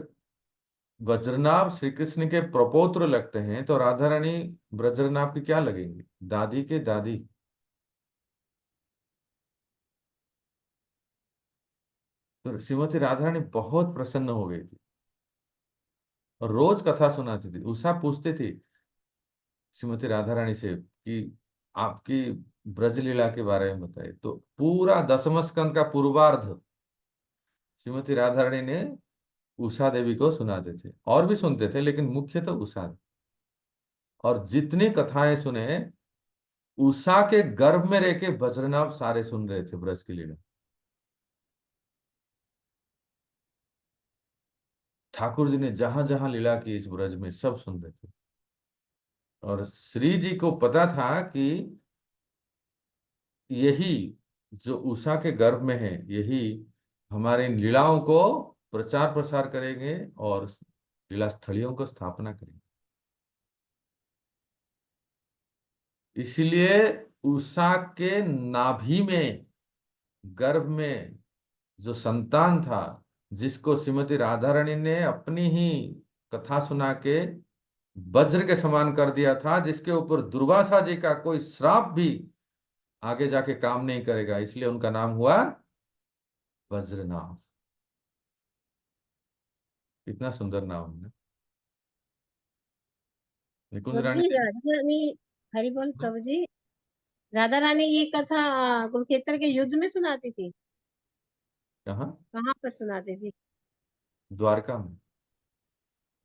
बद्रीनाथ श्री कृष्ण के प्रपौत्र लगते हैं तो राधा रानी बद्रीनाथ की क्या लगेंगी? दादी के दादी। तो श्रीमती राधा रानी बहुत प्रसन्न हो गई थी और रोज कथा सुनाती थी। उषा पूछती थी श्रीमती राधा रानी से कि आपकी ब्रज लीला के बारे में बताइए। तो पूरा दसम स्कंद का पूर्वार्ध श्रीमती राधा रानी ने उषा देवी को सुनाते थे, और भी सुनते थे, लेकिन मुख्य तो उषा। और जितनी कथाएं सुने, उषा के गर्भ में रह के बद्रीनाथ सारे सुन रहे थे ब्रज की लीला। ठाकुर जी ने जहां जहां लीला की इस ब्रज में, सब सुन रहे थे। और श्री जी को पता था कि यही जो उषा के गर्भ में है, यही हमारे इन लीलाओं को प्रचार प्रसार करेंगे और लीला स्थलियों को स्थापना करेंगे। इसलिए उषा के नाभि में, गर्भ में जो संतान था, जिसको श्रीमती राधा रानी ने अपनी ही कथा सुना के वज्र के समान कर दिया था, जिसके ऊपर दुर्वासा जी का कोई श्राप भी आगे जाके काम नहीं करेगा, इसलिए उनका नाम हुआ वज्रनाभ। कितना सुंदर नाम है ना? निकुंज प्रभु रानी जी, जी। राधा रानी, हरि बोल हाँ? प्रभु जी। राधा रानी ये कथा कुरुक्षेत्र के युद्ध में सुनाती थी? कहाँ? कहाँ पर सुनाती थी? द्वारका में।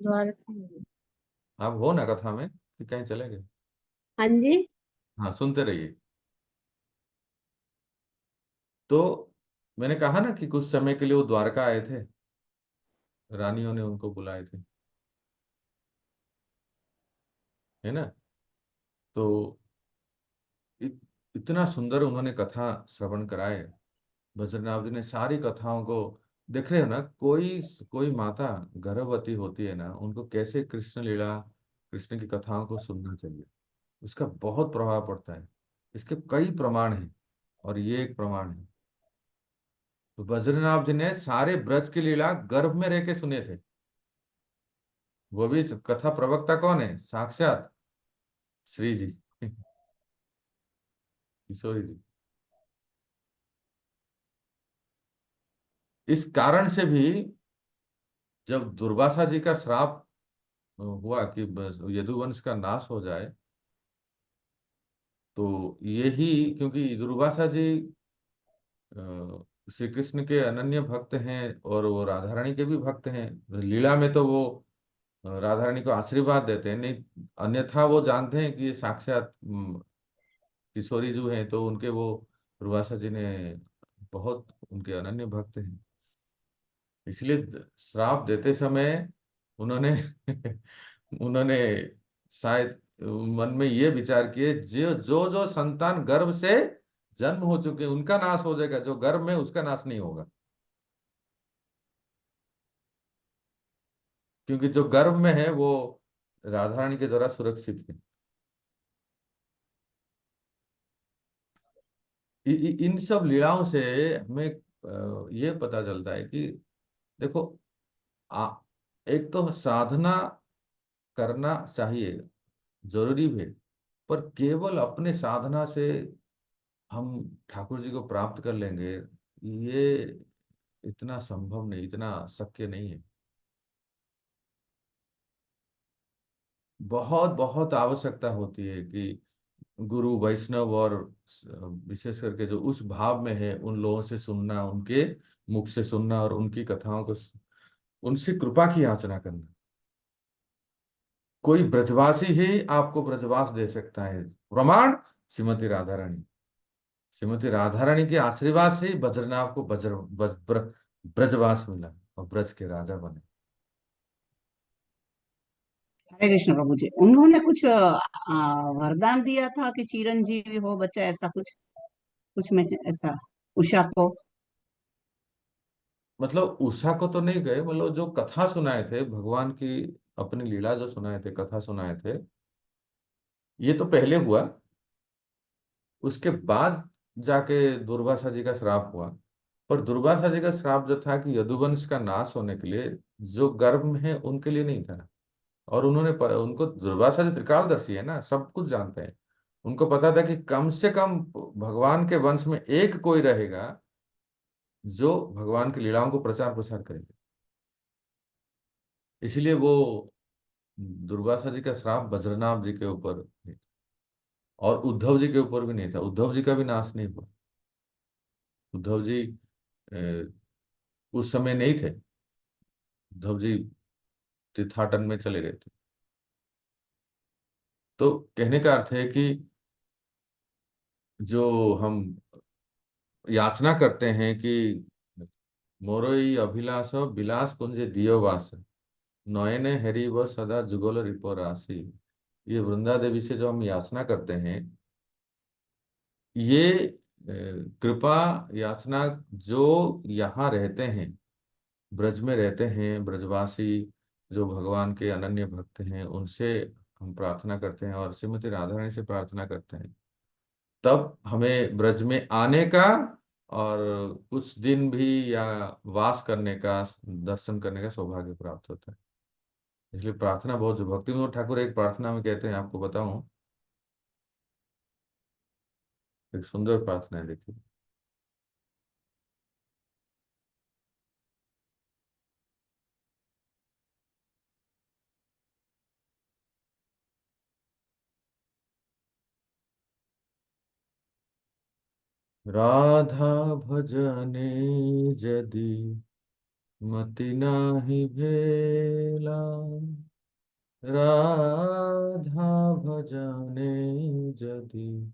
द्वारका में। आप हो ना कथा में कि कहीं चले गए? हाँ जी। हाँ, सुनते रहिए। तो मैंने कहा ना कि कुछ समय के लिए वो द्वारका आए थे, रानियों ने उनको बुलाए थे, है ना? तो इत, इतना सुंदर उन्होंने कथा श्रवण कराए। बद्रीनाथ जी ने सारी कथाओं को, देख रहे हो ना, कोई कोई माता गर्भवती होती है ना, उनको कैसे कृष्ण लीला, कृष्ण की कथाओं को सुनना चाहिए। उसका बहुत प्रभाव पड़ता है। इसके कई प्रमाण हैं, और ये एक प्रमाण है। तो बद्रीनाथ जी ने सारे ब्रज की लीला गर्भ में रह के सुने थे। वो भी कथा प्रवक्ता कौन है? साक्षात श्री जी, किशोरी जी। इस कारण से भी जब दुर्वासा जी का श्राप हुआ कि बस यदुवंश का नाश हो जाए, तो यही, क्योंकि दुर्वासा जी श्री कृष्ण के अनन्य भक्त हैं और वो राधा रानी के भी भक्त हैं। लीला में तो वो राधा रानी को आशीर्वाद देते हैं, नहीं अन्यथा वो जानते हैं कि ये साक्षात किशोरी जी हैं, तो उनके वो दुर्वासा जी ने बहुत उनके अनन्य भक्त हैं। इसलिए श्राप देते समय उन्होंने उन्होंने शायद मन में ये विचार किए, जो जो जो संतान गर्भ से जन्म हो चुके हैं उनका नाश हो जाएगा, जो गर्भ में उसका नाश नहीं होगा। क्योंकि जो गर्भ में है वो राधा रानी के द्वारा सुरक्षित है। इन सब लीलाओं से हमें ये पता चलता है कि देखो, आ, एक तो साधना करना चाहिए, जरूरी भी है, पर केवल अपने साधना से हम ठाकुर जी को प्राप्त कर लेंगे, ये इतना संभव नहीं, इतना शक्य नहीं है। बहुत बहुत आवश्यकता होती है कि गुरु वैष्णव और विशेष करके जो उस भाव में है, उन लोगों से सुनना, उनके मुख से सुनना और उनकी कथाओं को उनसे कृपा की याचना करना। कोई ब्रजवासी ही आपको ब्रजवास दे सकता है। प्रमाण श्रीमती राधा रानी। श्रीमती राधा रानी के आशीर्वाद से ही बद्रीनाथ को ब्रजवास मिला और ब्रज के राजा बने। हरे कृष्ण प्रभु जी, उन्होंने कुछ वरदान दिया था कि चिरंजीवी हो बच्चा, ऐसा कुछ कुछ में ऐसा उषा को? मतलब उषा को तो नहीं गए, मतलब जो कथा सुनाए थे भगवान की, अपनी लीला जो सुनाए थे, कथा सुनाए थे, ये तो पहले हुआ। उसके बाद जाके दुर्वासा जी का श्राप हुआ। पर दुर्वासा जी का श्राप जो था कि यदुवंश का नाश होने के लिए, जो गर्भ में है उनके लिए नहीं था। और उनको, दुर्वासा जी त्रिकालदर्शी है ना, सब कुछ जानते हैं। उनको पता था कि कम से कम भगवान के वंश में एक कोई रहेगा जो भगवान की लीलाओं को प्रचार प्रसार करेगा। इसलिए वो दुर्वासा जी का श्राप बज्रनाभ जी के ऊपर नहीं था। और उद्धव जी के ऊपर भी नहीं था। उद्धव जी का भी नाश नहीं हुआ। उद्धव जी अ, उस समय नहीं थे। उद्धव जी तीर्थाटन में चले गए थे। तो कहने का अर्थ है कि जो हम याचना करते हैं कि मोरोई अभिलाष विलास कुंज दियो वास, नयने हरि व सदा जुगल रिपो राशि। ये वृंदा देवी से जो हम याचना करते हैं, ये कृपा याचना जो यहाँ रहते हैं, ब्रज में रहते हैं, ब्रजवासी जो भगवान के अनन्य भक्त हैं, उनसे हम प्रार्थना करते हैं और श्रीमती राधा रानी से प्रार्थना करते हैं, तब हमें ब्रज में आने का और कुछ दिन भी या वास करने का, दर्शन करने का सौभाग्य प्राप्त होता है। इसलिए प्रार्थना बहुत, जो भक्ति विनोद ठाकुर एक प्रार्थना में कहते हैं, आपको बताऊं, एक सुंदर प्रार्थना है, देखिए। राधा भजने जदि मति नाही भेला, राधा भजने जदि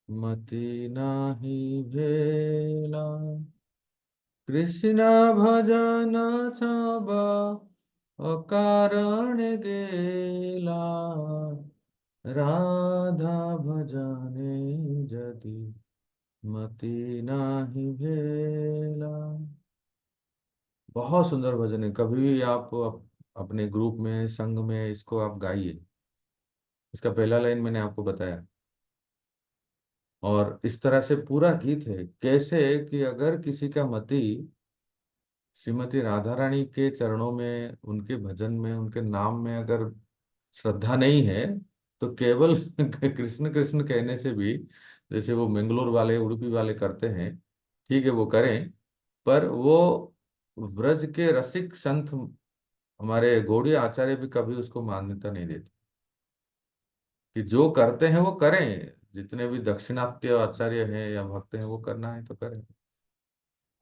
मति नाही भेला, कृष्ण भजन सब अकारण गेला, राधा भजने जदि मति नाही भेला। बहुत सुंदर भजन है। कभी भी आप अपने ग्रुप में, संघ में इसको आप गाइए। इसका पहला लाइन मैंने आपको बताया। और इस तरह से पूरा गीत है, कैसे कि अगर किसी का मति श्रीमती राधा रानी के चरणों में, उनके भजन में, उनके नाम में अगर श्रद्धा नहीं है, तो केवल कृष्ण कृष्ण कहने से भी, जैसे वो मंगलोर वाले, उडुपी वाले करते हैं, ठीक है वो करें, पर वो ब्रज के रसिक संत हमारे गौड़ीय आचार्य भी कभी उसको मान्यता नहीं देते कि जो करते हैं वो करें। जितने भी दक्षिणात्य आचार्य हैं या भक्त हैं, वो करना है तो करें।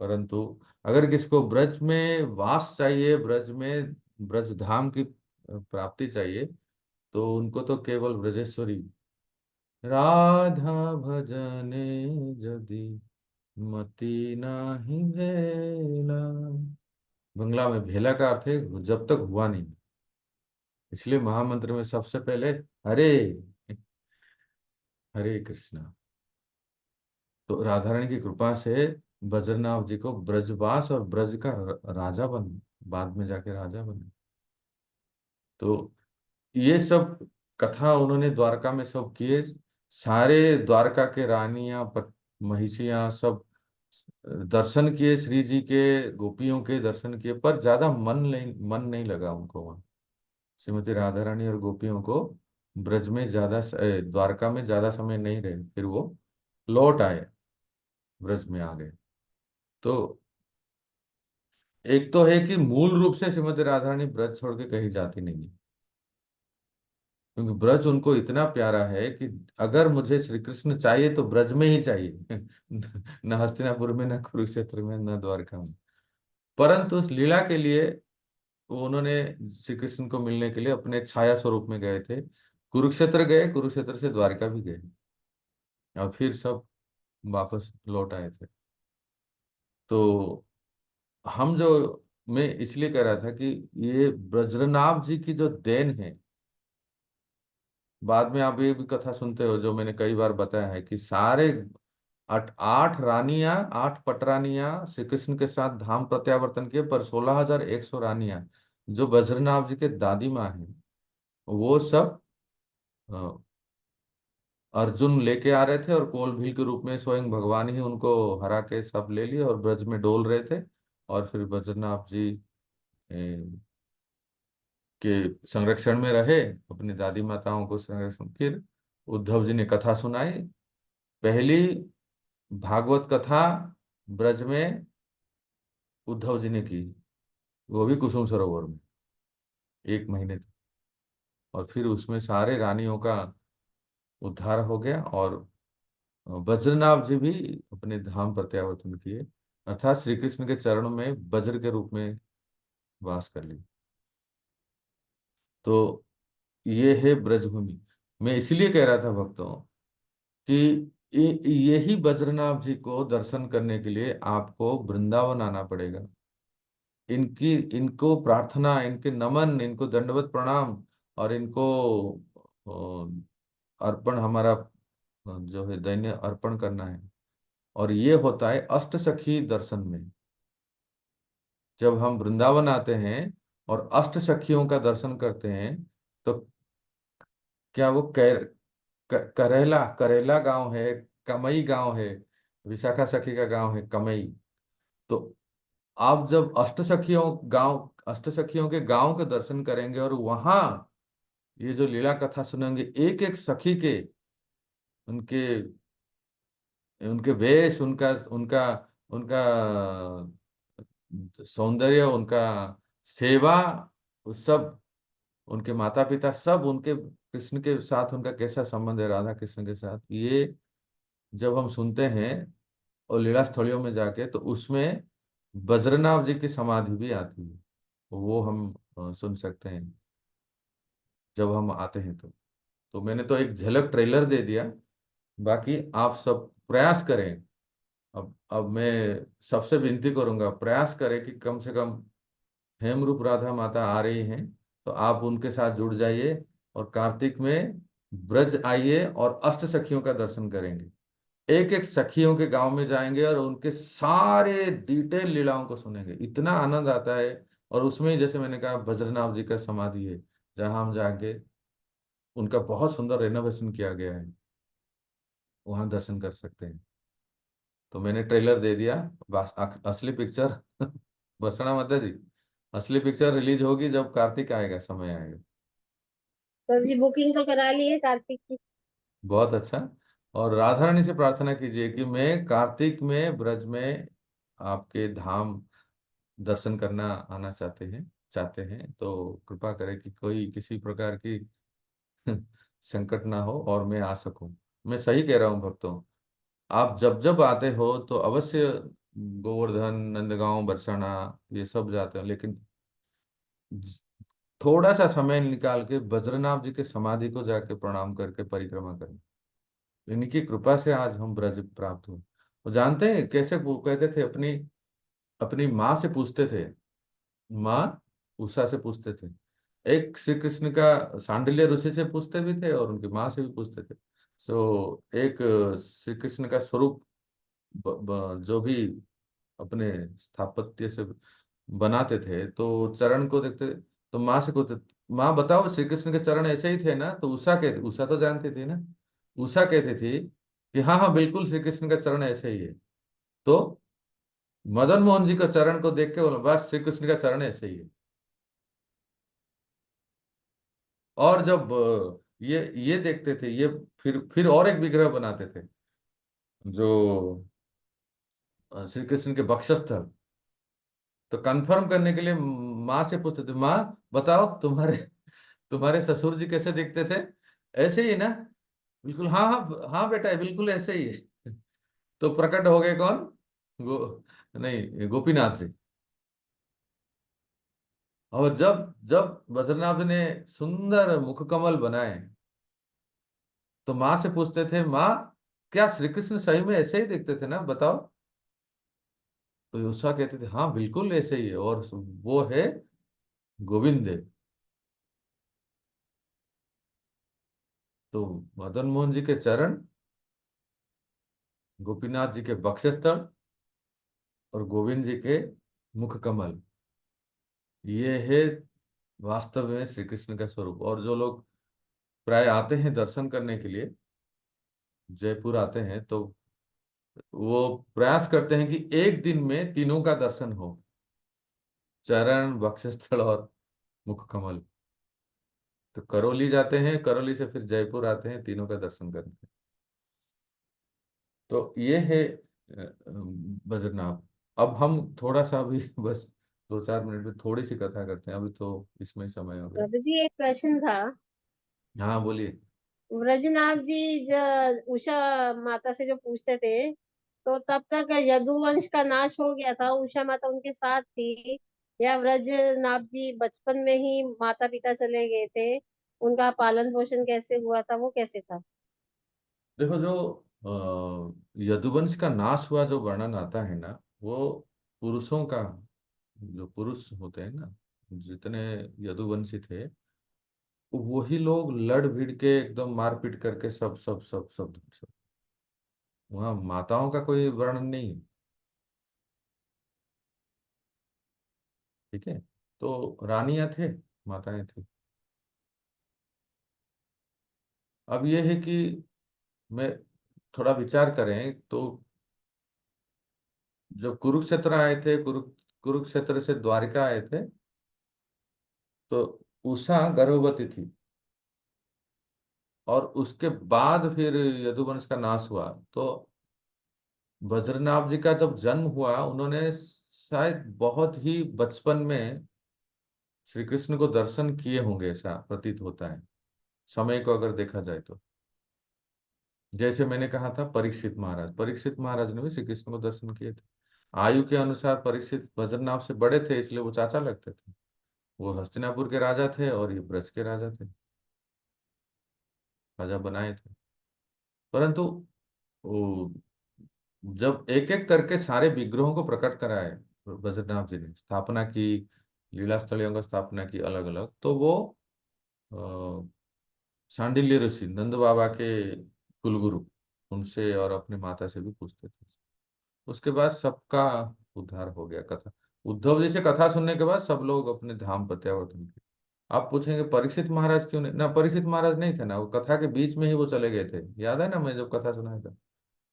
परंतु अगर किसको ब्रज में वास चाहिए, ब्रज में ब्रज धाम की प्राप्ति चाहिए, तो उनको तो केवल ब्रजेश्वरी, राधा भजने जदि मति नाही भेला। बंगला में भेला का अर्थ है जब तक हुआ नहीं। इसलिए महामंत्र में सबसे पहले हरे, हरे कृष्णा। तो राधा रानी की कृपा से बद्रीनाथ जी को ब्रजवास और ब्रज का राजा बने, बाद में जाके राजा बने। तो ये सब कथा उन्होंने द्वारका में सब किए। सारे द्वारका के रानियां, महिषियां सब दर्शन किए श्री जी के, गोपियों के दर्शन किए, पर ज्यादा मन नहीं लगा उनको वहां। श्रीमती राधा रानी और गोपियों को ब्रज में द्वारका में ज्यादा समय नहीं रहे, फिर वो लौट आए, ब्रज में आ गए। तो एक तो है कि मूल रूप से श्रीमती राधा रानी ब्रज छोड़ के कहीं जाती नहीं है, क्योंकि ब्रज उनको इतना प्यारा है कि अगर मुझे श्री कृष्ण चाहिए तो ब्रज में ही चाहिए। न हस्तिनापुर में, न कुरुक्षेत्र में, न द्वारका में। परंतु उस लीला के लिए उन्होंने श्री कृष्ण को मिलने के लिए अपने छाया स्वरूप में गए थे, कुरुक्षेत्र गए, कुरुक्षेत्र से द्वारका भी गए, और फिर सब वापस लौट आए थे। तो हम जो, मैं इसलिए कह रहा था कि ये ब्रजनाभ जी की जो देन है, बाद में आप ये भी कथा सुनते हो जो मैंने कई बार बताया है कि सारे आठ रानियां, आठ पटरानियां श्री कृष्ण के साथ धाम प्रत्यावर्तन किए, पर 16,100 रानियां जो बज्रनाभ जी के दादी माँ हैं, वो सब अ, अर्जुन लेके आ रहे थे, और कोल भील के रूप में स्वयं भगवान ही उनको हरा के सब ले लिए और ब्रज में डोल रहे थे। और फिर बज्रनाभ जी के संरक्षण में रहे, अपनी दादी माताओं को संरक्षण। फिर उद्धव जी ने कथा सुनाई, पहली भागवत कथा ब्रज में उद्धव जी ने की, वो भी कुसुम सरोवर में 1 महीने तक। और फिर उसमें सारे रानियों का उद्धार हो गया, और वज्रनाभ जी भी अपने धाम प्रत्यावर्तन किए, अर्थात श्री कृष्ण के चरणों में वज्र के रूप में वास कर लिए। तो ये है ब्रजभूमि। मैं इसलिए कह रहा था भक्तों कि यही बद्रीनाथ जी को दर्शन करने के लिए आपको वृंदावन आना पड़ेगा। इनकी, इनको प्रार्थना, इनके नमन, इनको दंडवत प्रणाम, और इनको अर्पण, हमारा जो है दैन्य अर्पण करना है। और ये होता है अष्ट सखी दर्शन में। जब हम वृंदावन आते हैं और अष्ट सखियों का दर्शन करते हैं, तो क्या वो करेला, करेला गांव है, कमई गांव है, विशाखा सखी का गांव है कमई। तो आप जब अष्ट सखियों के गांव के दर्शन करेंगे, और वहां ये जो लीला कथा सुनेंगे, एक एक सखी के, उनके उनके वेश, उनका उनका उनका सौंदर्य, उनका सेवा, वो सब, उनके माता पिता सब, उनके कृष्ण के साथ उनका कैसा संबंध है, राधा कृष्ण के साथ, ये जब हम सुनते हैं और लीला स्थलियों में जाके, तो उसमें बद्रीनाथ जी की समाधि भी आती है, वो हम सुन सकते हैं जब हम आते हैं। तो मैंने तो एक झलक ट्रेलर दे दिया, बाकी आप सब प्रयास करें। अब मैं सबसे विनती करूंगा, प्रयास करें कि कम से कम हेमरूप राधा माता आ रही हैं, तो आप उनके साथ जुड़ जाइए, और कार्तिक में ब्रज आइए और अष्ट सखियों का दर्शन करेंगे। एक एक सखियों के गांव में जाएंगे और उनके सारे डिटेल लीलाओं को सुनेंगे, इतना आनंद आता है। और उसमें जैसे मैंने कहा, बज्रनाभ जी का समाधि है, जहां हम जाके, उनका बहुत सुंदर रेनोवेशन किया गया है, वहां दर्शन कर सकते हैं। तो मैंने ट्रेलर दे दिया, बस असली पिक्चर बसना माता जी, असली पिक्चर रिलीज होगी जब कार्तिक आएगा, समय आएगा। तो अभी बुकिंग तो करा ली है कार्तिक की। बहुत अच्छा। और राधा रानी से प्रार्थना कीजिए कि मैं कार्तिक में ब्रज में आपके धाम दर्शन करना आना चाहते हैं, तो कृपा करें कि कोई किसी प्रकार की संकट ना हो और मैं आ सकूं। मैं सही कह रहा हूं भक्तों, आप जब जब आते हो तो अवश्य गोवर्धन, नंदगांव, बरसाना, ये सब जाते हो, लेकिन थोड़ा सा समय निकाल के बद्रीनाथ जी के समाधि को जाके प्रणाम करके परिक्रमा करें। इनकी कृपा से आज हम ब्रज प्राप्त हुए। वो जानते हैं कैसे, वो कहते थे, अपनी अपनी माँ से पूछते थे, माँ उषा से पूछते थे, एक श्री कृष्ण का सांडिल्य ऋषि से पूछते भी थे और उनकी माँ से भी पूछते थे। एक श्री कृष्ण का स्वरूप जो भी अपने स्थापत्य से बनाते थे, तो चरण को देखते, तो माँ से पूछते, माँ बताओ श्री कृष्ण के चरण ऐसे ही थे ना? तो उषा तो जानती थी ना, उषा कहती थी कि हाँ हाँ बिल्कुल श्री कृष्ण का चरण ऐसे ही है। तो मदन मोहन जी का चरण को देख के बोला, बस श्री कृष्ण का चरण ऐसे ही है। और जब ये देखते थे, ये फिर और एक विग्रह बनाते थे, जो श्री कृष्ण के वक्षस्थल, तो कंफर्म करने के लिए माँ से पूछते थे, माँ बताओ तुम्हारे तुम्हारे ससुर जी कैसे दिखते थे? ऐसे ही ना? बिल्कुल, हाँ हाँ हाँ बेटा, बिल्कुल ऐसे ही है। तो प्रकट हो गए कौन? नहीं, गोपीनाथ जी। और जब जब बद्रीनाथ ने सुंदर मुखकमल बनाए तो माँ से पूछते थे, माँ क्या श्री कृष्ण सही में ऐसे ही दिखते थे ना, बताओ। तो उषा कहते थे, हाँ बिल्कुल ऐसे ही है, और वो है गोविंद देव। तो मदन मोहन जी के चरण, गोपीनाथ जी के वक्षस्थल और गोविंद जी के मुख कमल, ये है वास्तव में श्री कृष्ण का स्वरूप। और जो लोग प्राय आते हैं दर्शन करने के लिए, जयपुर आते हैं, तो वो प्रयास करते हैं कि एक दिन में तीनों का दर्शन हो, चरण, वक्षस्थल और मुख कमल। तो करौली जाते हैं, करौली से फिर जयपुर आते हैं, तीनों का दर्शन करते हैं। तो ये है बद्रीनाथ। अब हम थोड़ा सा भी बस 2-4 मिनट में थोड़ी सी कथा करते हैं, अभी तो इसमें समय हो गया। प्रभु जी एक प्रश्न था। हाँ बोलिए। ब्रजनाथ जी उषा माता से जो पूछते थे, तो तब तक यदुवंश का नाश हो गया था, उषा माता उनके साथ थी, या ब्रजनाथ जी बचपन में ही माता पिता चले गए थे, उनका पालन पोषण कैसे हुआ था, वो कैसे था? देखो, जो यदुवंश का नाश हुआ जो वर्णन आता है ना, वो पुरुषों का, जो पुरुष होते हैं ना, जितने यदुवंशी थे, वही लोग लड़ भिड़ के एकदम मारपीट करके सब सब सब सब सब। वहाँ माताओं का कोई वर्णन नहीं है। ठीक है। तो रानियां थे, माताएं थी। अब ये है कि मैं थोड़ा विचार करें तो, जब कुरुक्षेत्र आए थे, कुरुक्षेत्र से द्वारिका आए थे, तो उषा गर्भवती थी। और उसके बाद फिर यदुवंश का नाश हुआ, तो बद्रीनाथ जी का जब जन्म हुआ, उन्होंने शायद बहुत ही बचपन में श्री कृष्ण को दर्शन किए होंगे, ऐसा प्रतीत होता है, समय को अगर देखा जाए तो। जैसे मैंने कहा था, परीक्षित महाराज ने भी श्री कृष्ण को दर्शन किए थे। आयु के अनुसार परीक्षित बद्रीनाथ से बड़े थे, इसलिए वो चाचा लगते थे। वो हस्तिनापुर के राजा थे और ये ब्रज के राजा थे, राजा बनाए थे। परंतु वो जब एक एक करके सारे विग्रहों को प्रकट कराए, बद्रीनाथ जी ने स्थापना की, लीला स्थलियों का स्थापना की अलग अलग, तो वो अ, सांडिल्य ऋषि नंद बाबा के कुलगुरु, उनसे और अपने माता से भी पूछते थे। उसके बाद सबका उद्धार हो गया। कथा, उद्धव जी से कथा सुनने के बाद सब लोग अपने धाम प्रत्यावर्तन किए। आप पूछेंगे परीक्षित महाराज क्यों नहीं, ना परीक्षित महाराज नहीं थे ना, वो कथा के बीच में ही वो चले गए थे। याद है ना, मैं जब कथा सुनाया था,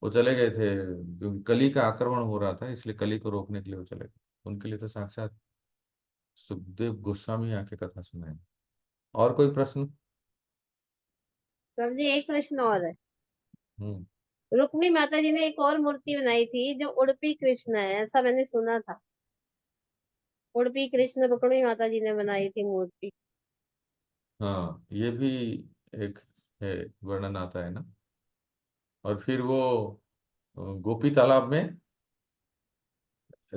वो चले गए थे क्योंकि कली का आक्रमण हो रहा था, इसलिए कली को रोकने के लिए वो चले गए। उनके लिए तो साक्षात सुखदेव गोस्वामी आके कथा सुनाए। और कोई प्रश्न? प्रभु जी एक प्रश्न और है। हम्म। रुक्मिणी माता जी ने एक और मूर्ति बनाई थी जो उड़पी कृष्ण है, ऐसा मैंने सुना था। उड़पी कृष्ण रुक्मिणी माता जी ने बनाई थी मूर्ति। हाँ, ये भी एक है, वर्णन आता है ना। और फिर वो गोपी तालाब में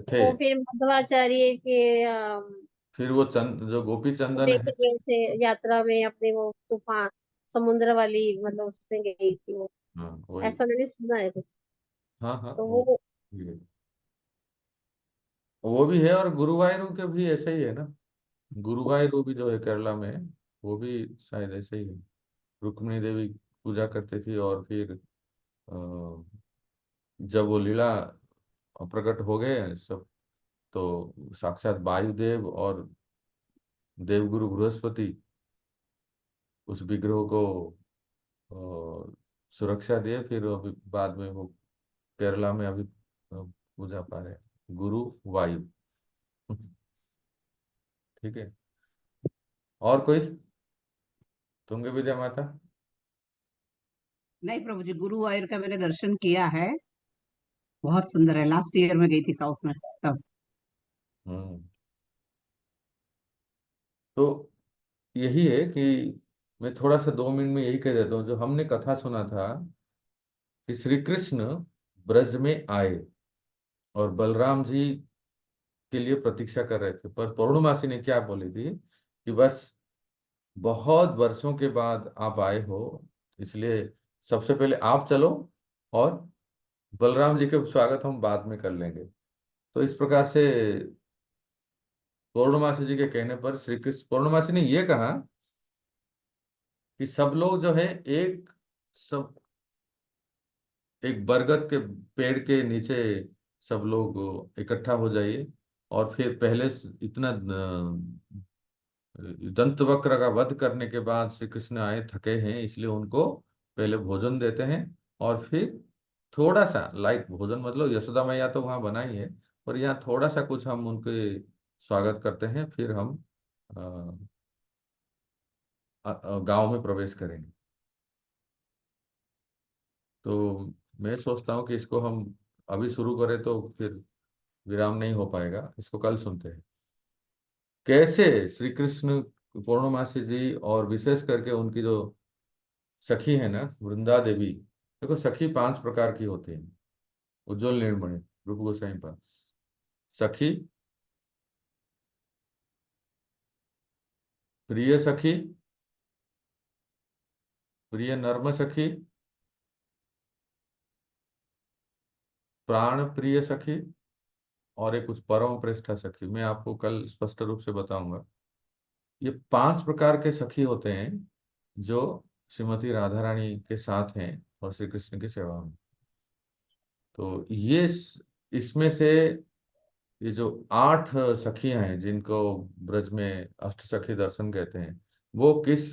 थे। वो फिर मध्वाचार्य के फिर वो जो गोपी चंदन लेके है। गए थे यात्रा में अपने, वो तूफान समुद्र वाली, मतलब उसमें गई थी वो, हाँ वही। ऐसा मैंने सुना है कुछ। हाँ हाँ, तो वो वो भी है। और गुरुवायूर के भी ऐसे ही है ना, गुरुवायूर भी जो है केरला में, वो भी शायद ऐसे ही है। रुक्मिणी देवी पूजा करती थी, और फिर जब वो लीला प्रकट हो गए सब, तो साक्षात वायुदेव और देवगुरु बृहस्पति उस विग्रह को सुरक्षा दिए। फिर अभी बाद में वो केरला में अभी पूजा पा रहे हैं, गुरु वायु। ठीक है। और कोई? तुंगे विद्या माता। नहीं प्रभु जी, गुरुवायूर का मैंने दर्शन किया है, बहुत सुंदर है। लास्ट ईयर में गई थी साउथ में तब। हम्म। तो यही है कि मैं थोड़ा सा 2 मिनट में यही कह देता हूँ, जो हमने कथा सुना था कि श्री कृष्ण ब्रज में आए और बलराम जी के लिए प्रतीक्षा कर रहे थे। पर पूर्णमासी ने क्या बोली थी कि बस बहुत वर्षों के बाद आप आए हो, इसलिए सबसे पहले आप चलो और बलराम जी के स्वागत हम बाद में कर लेंगे। तो इस प्रकार से पूर्णमासी जी के कहने पर श्री कृष्ण, पूर्णमासी ने ये कहा कि सब लोग जो है सब एक बरगद के पेड़ के नीचे सब लोग इकट्ठा हो जाइए, और फिर पहले इतना दंत वक्र का वध करने के बाद श्री कृष्ण आए, थके हैं, इसलिए उनको पहले भोजन देते हैं, और फिर थोड़ा सा लाइट भोजन, मतलब यशोदा मैया तो वहां बनाई है, पर यहाँ थोड़ा सा कुछ हम उनके स्वागत करते हैं, फिर हम गांव में प्रवेश करेंगे। तो मैं सोचता हूँ कि इसको हम अभी शुरू करें तो फिर विराम नहीं हो पाएगा, इसको कल सुनते हैं। कैसे श्री कृष्ण, पूर्णमासी जी और विशेष करके उनकी जो सखी है ना वृंदा देवी, देखो सखी 5 प्रकार की होती है। उज्ज्वल निर्मणि रूप गोस्वामी पास सखी, प्रिय सखी, प्रिय नर्म सखी, प्राण प्रिय सखी, और एक उस परम प्रेष्ठा सखी। मैं आपको कल स्पष्ट रूप से बताऊंगा। ये 5 प्रकार के सखी होते हैं जो श्रीमती राधा रानी के साथ हैं और श्री कृष्ण की सेवा में। तो इसमें से ये जो 8 सखियां हैं जिनको ब्रज में अष्ट सखी दर्शन कहते हैं, वो किस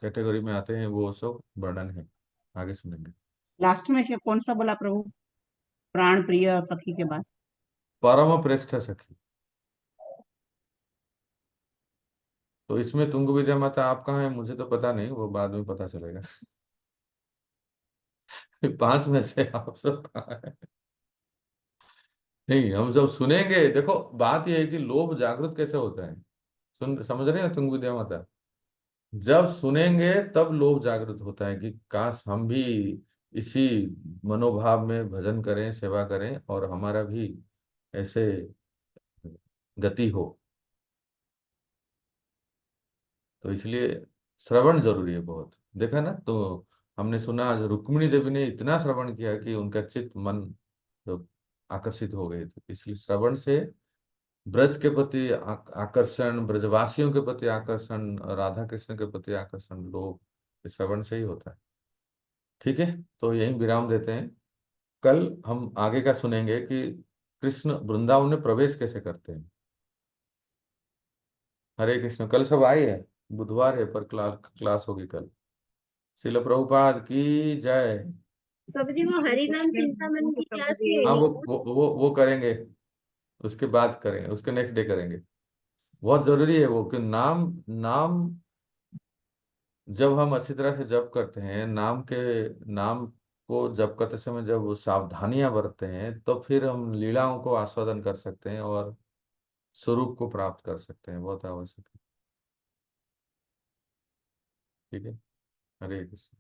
कैटेगरी में आते हैं वो सब वर्णन है, आगे सुनेंगे। लास्ट में क्या कौन सा बोला प्रभु, प्राण प्रिय सखी के बाद? परम प्रेष्ठ सखी। तो इसमें तुंग विद्या माता आप कहाँ है मुझे तो पता नहीं, वो बाद में पता चलेगा। 5 में से आप सब कहाँ है? नहीं, हम जब सुनेंगे, देखो बात यह है कि लोभ जागृत कैसे होता है, सुन समझ रहे हैं तुंग विद्या माता? जब सुनेंगे तब लोभ जागृत होता है कि काश हम भी इसी मनोभाव में भजन करें, सेवा करें, और हमारा भी ऐसे गति हो। तो इसलिए श्रवण जरूरी है बहुत। देखा ना, तो हमने सुना आज रुक्मिणी देवी ने इतना श्रवण किया कि उनका चित्त मन जो आकर्षित हो गए थे। इसलिए श्रवण से ब्रज के प्रति आकर्षण, ब्रजवासियों के प्रति आकर्षण, राधा कृष्ण के प्रति आकर्षण, लोग श्रवण से ही होता है। ठीक है, तो यहीं विराम देते हैं। कल हम आगे का सुनेंगे कि कृष्ण वृंदावन में प्रवेश कैसे करते हैं। हरे कृष्ण। कल सब आए हैं, बुधवार है पर क्लास होगी कल। शिल प्रभुपाद की जय। प्रभु जी वो हरि नाम चिंतामणि की क्लास नहीं हाँ, होगी क्या? वो करेंगे, उसके बाद करेंगे, उसके नेक्स्ट डे करेंगे। बहुत जरूरी है वो कि नाम नाम जब हम अच्छी तरह से जप करते हैं, नाम को जप करते समय जब वो सावधानियां बरतते हैं, तो फिर हम लीलाओं को आस्वादन कर सकते हैं और स्वरूप को प्राप्त कर सकते हैं। बहुत आवश्यक है। ठीक है, हरे कृष्ण।